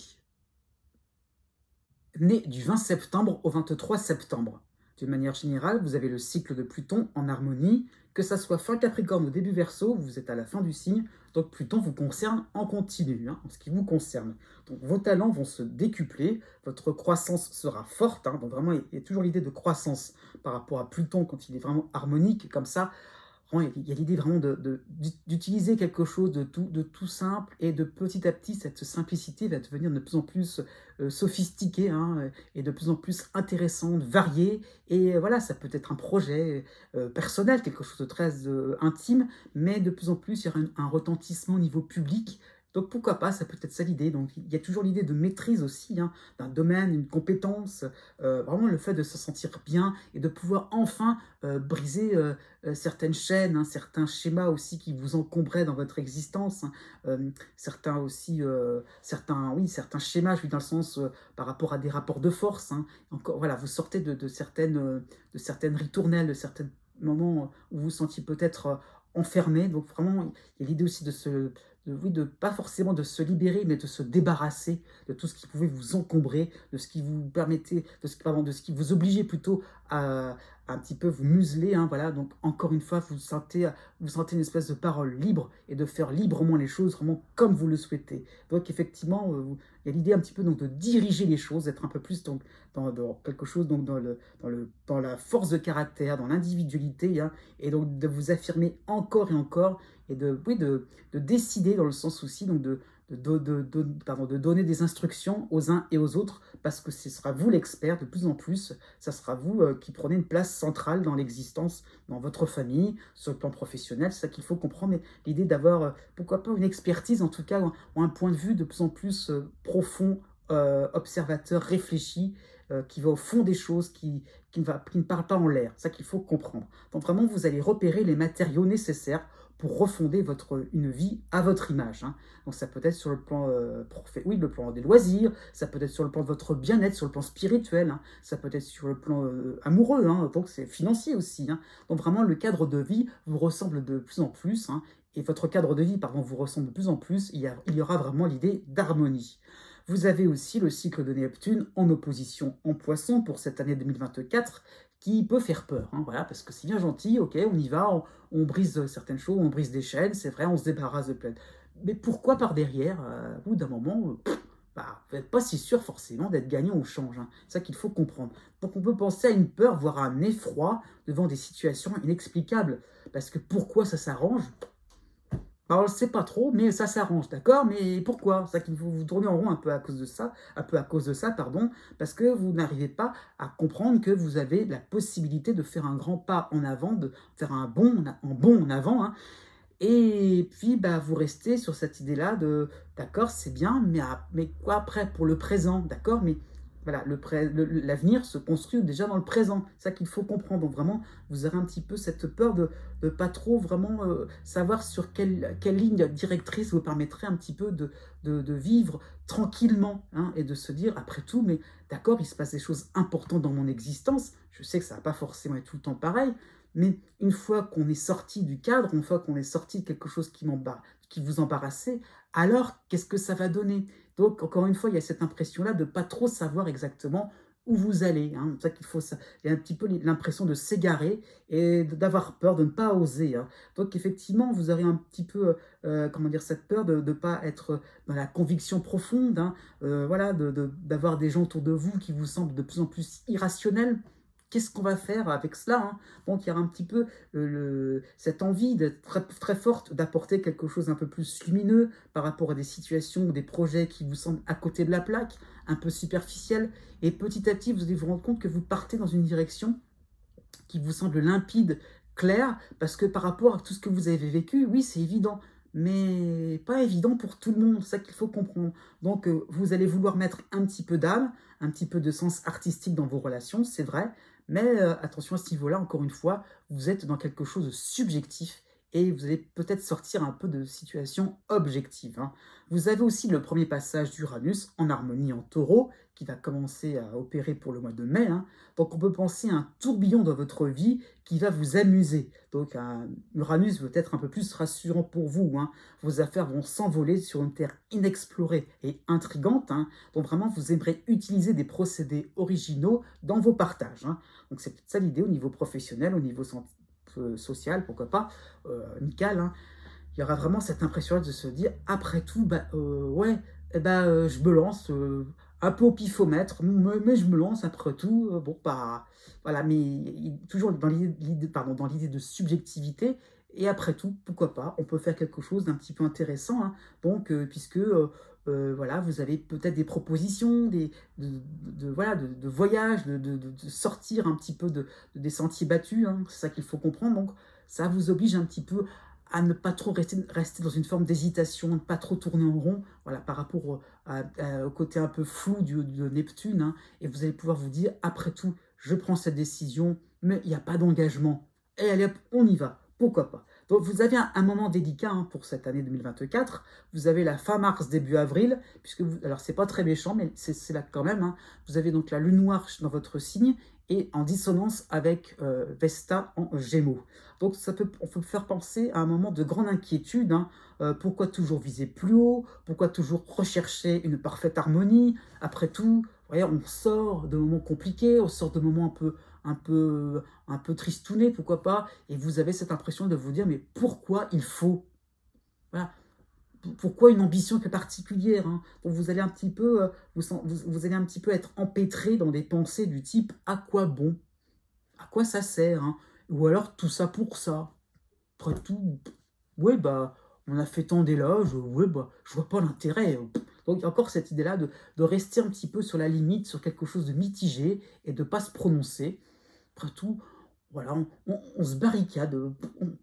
Né du 20 septembre au 23 septembre. D'une manière générale, vous avez le cycle de Pluton en harmonie, que ça soit fin Capricorne ou début Verseau, vous êtes à la fin du signe, donc Pluton vous concerne en continu, hein, en ce qui vous concerne. Donc vos talents vont se décupler, votre croissance sera forte, hein, donc vraiment il y a toujours l'idée de croissance par rapport à Pluton quand il est vraiment harmonique, comme ça, il y a l'idée vraiment d'utiliser quelque chose de tout simple, et de petit à petit, cette simplicité va devenir de plus en plus sophistiquée, hein, et de plus en plus intéressante, variée. Et voilà, ça peut être un projet personnel, quelque chose de très intime, mais de plus en plus, il y aura un retentissement au niveau public. Donc pourquoi pas, ça peut être ça l'idée. Donc il y a toujours l'idée de maîtrise aussi, hein, d'un domaine, une compétence, vraiment le fait de se sentir bien et de pouvoir enfin briser certaines chaînes, hein, certains schémas aussi qui vous encombraient dans votre existence, hein, certains aussi, oui, certains schémas, je dis dans le sens par rapport à des rapports de force, hein. Encore, voilà, vous sortez de certaines ritournelles, de certains moments où vous vous sentiez peut-être enfermé. Donc vraiment, il y a l'idée aussi oui, de pas forcément de se libérer, mais de se débarrasser de tout ce qui pouvait vous encombrer, de ce qui vous permettait, de ce qui vous obligeait plutôt à un petit peu vous museler, hein, voilà. Donc encore une fois, vous sentez une espèce de parole libre, et de faire librement les choses vraiment comme vous le souhaitez. Donc effectivement, il y a l'idée un petit peu donc de diriger les choses, d'être un peu plus donc dans quelque chose, donc dans la force de caractère, dans l'individualité, hein, et donc de vous affirmer encore et encore, et oui, de décider dans le sens aussi donc de donner des instructions aux uns et aux autres, parce que ce sera vous l'expert de plus en plus, ça sera vous qui prenez une place centrale dans l'existence, dans votre famille, sur le plan professionnel. C'est ça qu'il faut comprendre, mais l'idée d'avoir, pourquoi pas, une expertise en tout cas, ou un point de vue de plus en plus profond, observateur, réfléchi, qui va au fond des choses, qui ne parle pas en l'air. C'est ça qu'il faut comprendre. Donc vraiment, vous allez repérer les matériaux nécessaires pour refonder une vie à votre image, hein. Donc ça peut être sur le plan, oui, le plan des loisirs, ça peut être sur le plan de votre bien-être, sur le plan spirituel, hein. Ça peut être sur le plan amoureux, hein. Donc c'est financier aussi, hein. Donc vraiment, le cadre de vie vous ressemble de plus en plus, hein, et votre cadre de vie, pardon, vous ressemble de plus en plus. Il y aura vraiment l'idée d'harmonie. Vous avez aussi le cycle de Neptune en opposition en Poisson pour cette année 2024, qui peut faire peur, hein, voilà, parce que c'est bien gentil, ok, on y va, on brise certaines choses, on brise des chaînes, c'est vrai, on se débarrasse de plein. Mais pourquoi par derrière, au bout d'un moment, bah, vous n'êtes pas si sûr forcément d'être gagnant au change, hein. C'est ça qu'il faut comprendre. Donc on peut penser à une peur, voire à un effroi devant des situations inexplicables. Parce que pourquoi ça s'arrange? Bah, on ne le sait pas trop, mais ça s'arrange, d'accord? Mais pourquoi? C'est ça qu'il faut vous tourner en rond un peu à cause de ça, pardon, parce que vous n'arrivez pas à comprendre que vous avez la possibilité de faire un grand pas en avant, de faire un bond en avant, hein, Et puis, vous restez sur cette idée-là de, d'accord, c'est bien, mais quoi après pour le présent, d'accord, mais voilà, l'avenir se construit déjà dans le présent. C'est ça qu'il faut comprendre. Donc vraiment, vous aurez un petit peu cette peur de ne pas trop vraiment savoir sur quelle ligne directrice vous permettrait un petit peu de vivre tranquillement, hein, et de se dire, après tout, mais d'accord, il se passe des choses importantes dans mon existence. Je sais que ça ne va pas forcément être tout le temps pareil, mais une fois qu'on est sorti du cadre, une fois qu'on est sorti de quelque chose qui vous embarrassait, alors qu'est-ce que ça va donner? Donc, encore une fois, il y a cette impression-là de ne pas trop savoir exactement où vous allez, hein. C'est ça qu'il faut, il y a un petit peu l'impression de s'égarer et d'avoir peur, de ne pas oser, hein. Donc, effectivement, vous aurez un petit peu, comment dire, cette peur de ne pas être dans la conviction profonde, hein, voilà, d'avoir des gens autour de vous qui vous semblent de plus en plus irrationnels. Qu'est-ce qu'on va faire avec cela, hein? Donc, il y a un petit peu cette envie d'être très, très forte, d'apporter quelque chose d'un peu plus lumineux par rapport à des situations ou des projets qui vous semblent à côté de la plaque, un peu superficiels. Et petit à petit, vous allez vous rendre compte que vous partez dans une direction qui vous semble limpide, claire, parce que par rapport à tout ce que vous avez vécu, oui, c'est évident, mais pas évident pour tout le monde, c'est ça qu'il faut comprendre. Donc, vous allez vouloir mettre un petit peu d'âme, un petit peu de sens artistique dans vos relations, c'est vrai, mais attention à ce niveau-là, encore une fois, vous êtes dans quelque chose de subjectif et vous allez peut-être sortir un peu de situations objectives, hein. Vous avez aussi le premier passage d'Uranus en harmonie en taureau, qui va commencer à opérer pour le mois de mai, hein. Donc on peut penser à un tourbillon dans votre vie qui va vous amuser. Donc Uranus veut être un peu plus rassurant pour vous, hein. Vos affaires vont s'envoler sur une terre inexplorée et intrigante, hein. Donc vraiment, vous aimerez utiliser des procédés originaux dans vos partages, hein. Donc c'est peut-être ça l'idée au niveau professionnel, au niveau social, pourquoi pas, amical, hein. Il y aura vraiment cette impression de se dire, après tout, ouais, je me lance un peu au pifomètre, mais je me lance après tout. Bon, voilà, mais toujours dans dans l'idée de subjectivité. Et après tout, pourquoi pas, on peut faire quelque chose d'un petit peu intéressant, hein. Donc, puisque voilà, vous avez peut-être des propositions, voilà, de voyages, de sortir un petit peu des sentiers battus, hein. C'est ça qu'il faut comprendre. Donc, ça vous oblige un petit peu à ne pas trop rester dans une forme d'hésitation, ne pas trop tourner en rond, voilà, par rapport au côté un peu flou de Neptune, hein, et vous allez pouvoir vous dire, après tout, je prends cette décision, mais il n'y a pas d'engagement. Et allez hop, on y va, pourquoi pas. Donc vous avez un moment délicat, hein, pour cette année 2024, vous avez la fin mars, début avril, puisque alors c'est pas très méchant, mais c'est là quand même, hein. Vous avez donc la lune noire dans votre signe, et en dissonance avec Vesta en Gémeaux. Donc on peut faire penser à un moment de grande inquiétude, hein. Pourquoi toujours viser plus haut? Pourquoi toujours rechercher une parfaite harmonie? Après tout, vous voyez, on sort de moments compliqués, on sort de moments un peu tristounés, pourquoi pas? Et vous avez cette impression de vous dire, mais pourquoi il faut? Voilà. Pourquoi une ambition très particulière, hein? Donc vous allez un petit peu, vous allez un petit peu être empêtré dans des pensées du type, à quoi bon? À quoi ça sert, hein? Ou alors tout ça pour ça. Après tout, ouais, on a fait tant d'éloges, ouais, je vois pas l'intérêt. Donc il y a encore cette idée-là de rester un petit peu sur la limite, sur quelque chose de mitigé et de ne pas se prononcer. Après tout, voilà, on se barricade,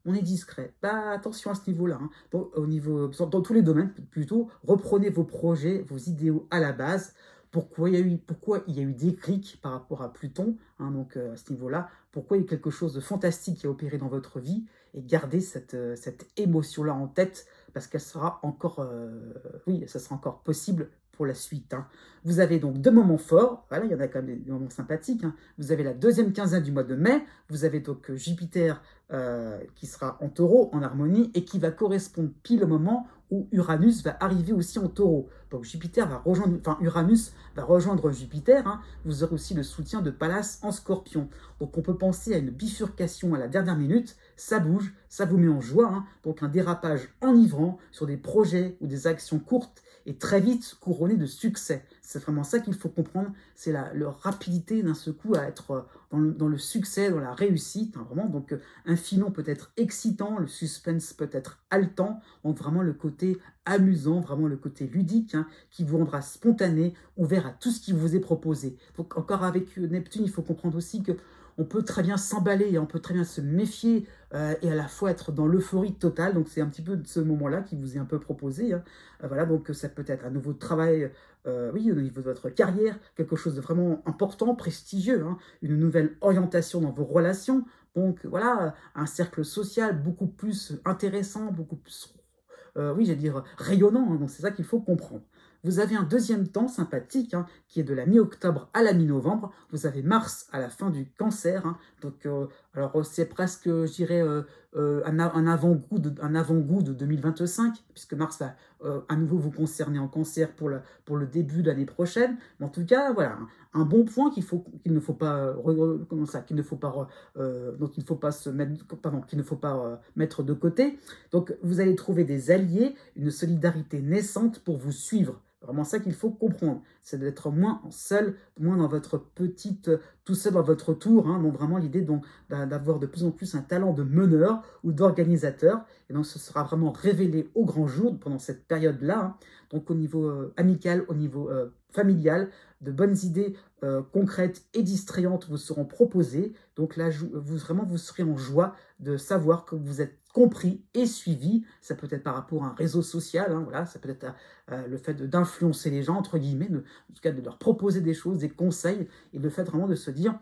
on est discret. Attention à ce niveau-là, hein. Dans tous les domaines, plutôt, reprenez vos projets, vos idéaux à la base. Pourquoi il y a eu des clics par rapport à Pluton, hein, donc à ce niveau-là, pourquoi il y a eu quelque chose de fantastique qui a opéré dans votre vie, et gardez cette émotion-là en tête, parce qu'elle sera encore, oui, ça sera encore possible pour la suite, hein. Vous avez donc deux moments forts, voilà, il y en a quand même des moments sympathiques, hein. Vous avez la deuxième quinzaine du mois de mai, vous avez donc Jupiter qui sera en taureau, en harmonie, et qui va correspondre pile au moment où Uranus va arriver aussi en taureau. Donc Uranus va rejoindre Jupiter, hein. Vous aurez aussi le soutien de Pallas en scorpion. Donc on peut penser à une bifurcation à la dernière minute, ça bouge, ça vous met en joie, hein. Donc un dérapage enivrant sur des projets ou des actions courtes et très vite couronné de succès. C'est vraiment ça qu'il faut comprendre, c'est leur rapidité d'un seul coup à être dans le succès, dans la réussite, hein, vraiment. Donc un filon peut être excitant, le suspense peut être haletant, donc vraiment le côté amusant, vraiment le côté ludique, hein, qui vous rendra spontané, ouvert à tout ce qui vous est proposé. Donc encore avec Neptune, il faut comprendre aussi que on peut très bien s'emballer, et on peut très bien se méfier et à la fois être dans l'euphorie totale. Donc c'est un petit peu de ce moment-là qui vous est un peu proposé, hein. Voilà, donc ça peut être un nouveau travail, oui, au niveau de votre carrière, quelque chose de vraiment important, prestigieux, hein, une nouvelle orientation dans vos relations. Donc voilà, un cercle social beaucoup plus intéressant, beaucoup plus, oui, j'allais dire rayonnant, hein. Donc c'est ça qu'il faut comprendre. Vous avez un deuxième temps sympathique, hein, qui est de la mi-octobre à la mi-novembre. Vous avez Mars à la fin du Cancer, hein. Donc, alors c'est presque, je dirais, un un avant-goût de 2025, puisque Mars va à nouveau vous concerner en Cancer pour le début de l'année prochaine. Mais en tout cas, voilà, un bon point qu'il ne faut pas, comment ça, qu'il ne faut pas, dont il ne faut pas se mettre, pardon, qu'il ne faut pas mettre de côté. Donc, vous allez trouver des alliés, une solidarité naissante pour vous suivre. Vraiment ça qu'il faut comprendre, c'est d'être moins seul, moins dans votre petite, tout seul dans votre tour, hein. Donc vraiment l'idée d'avoir de plus en plus un talent de meneur ou d'organisateur. Et donc ce sera vraiment révélé au grand jour pendant cette période-là, hein. Donc au niveau amical, au niveau familial, de bonnes idées concrètes et distrayantes vous seront proposées. Donc là, vous serez en joie de savoir que vous êtes compris et suivi. Ça peut être par rapport à un réseau social, hein, voilà, ça peut être le fait d'influencer les gens, entre guillemets, en tout cas de leur proposer des choses, des conseils, et le fait vraiment de se dire,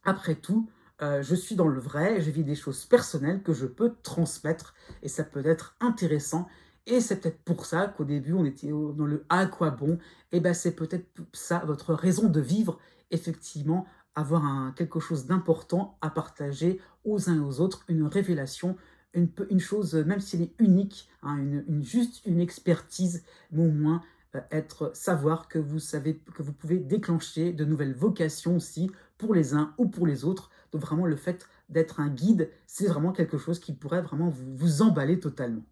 après tout, je suis dans le vrai, je vis des choses personnelles que je peux transmettre, et ça peut être intéressant. Et c'est peut-être pour ça qu'au début, on était dans le «à quoi bon?». Et ben c'est peut-être ça, votre raison de vivre, effectivement, avoir quelque chose d'important à partager aux uns et aux autres, une révélation, une chose, même si elle est unique, hein, juste une expertise, mais au moins savoir que vous savez, que vous pouvez déclencher de nouvelles vocations aussi pour les uns ou pour les autres. Donc vraiment, le fait d'être un guide, c'est vraiment quelque chose qui pourrait vraiment vous emballer totalement.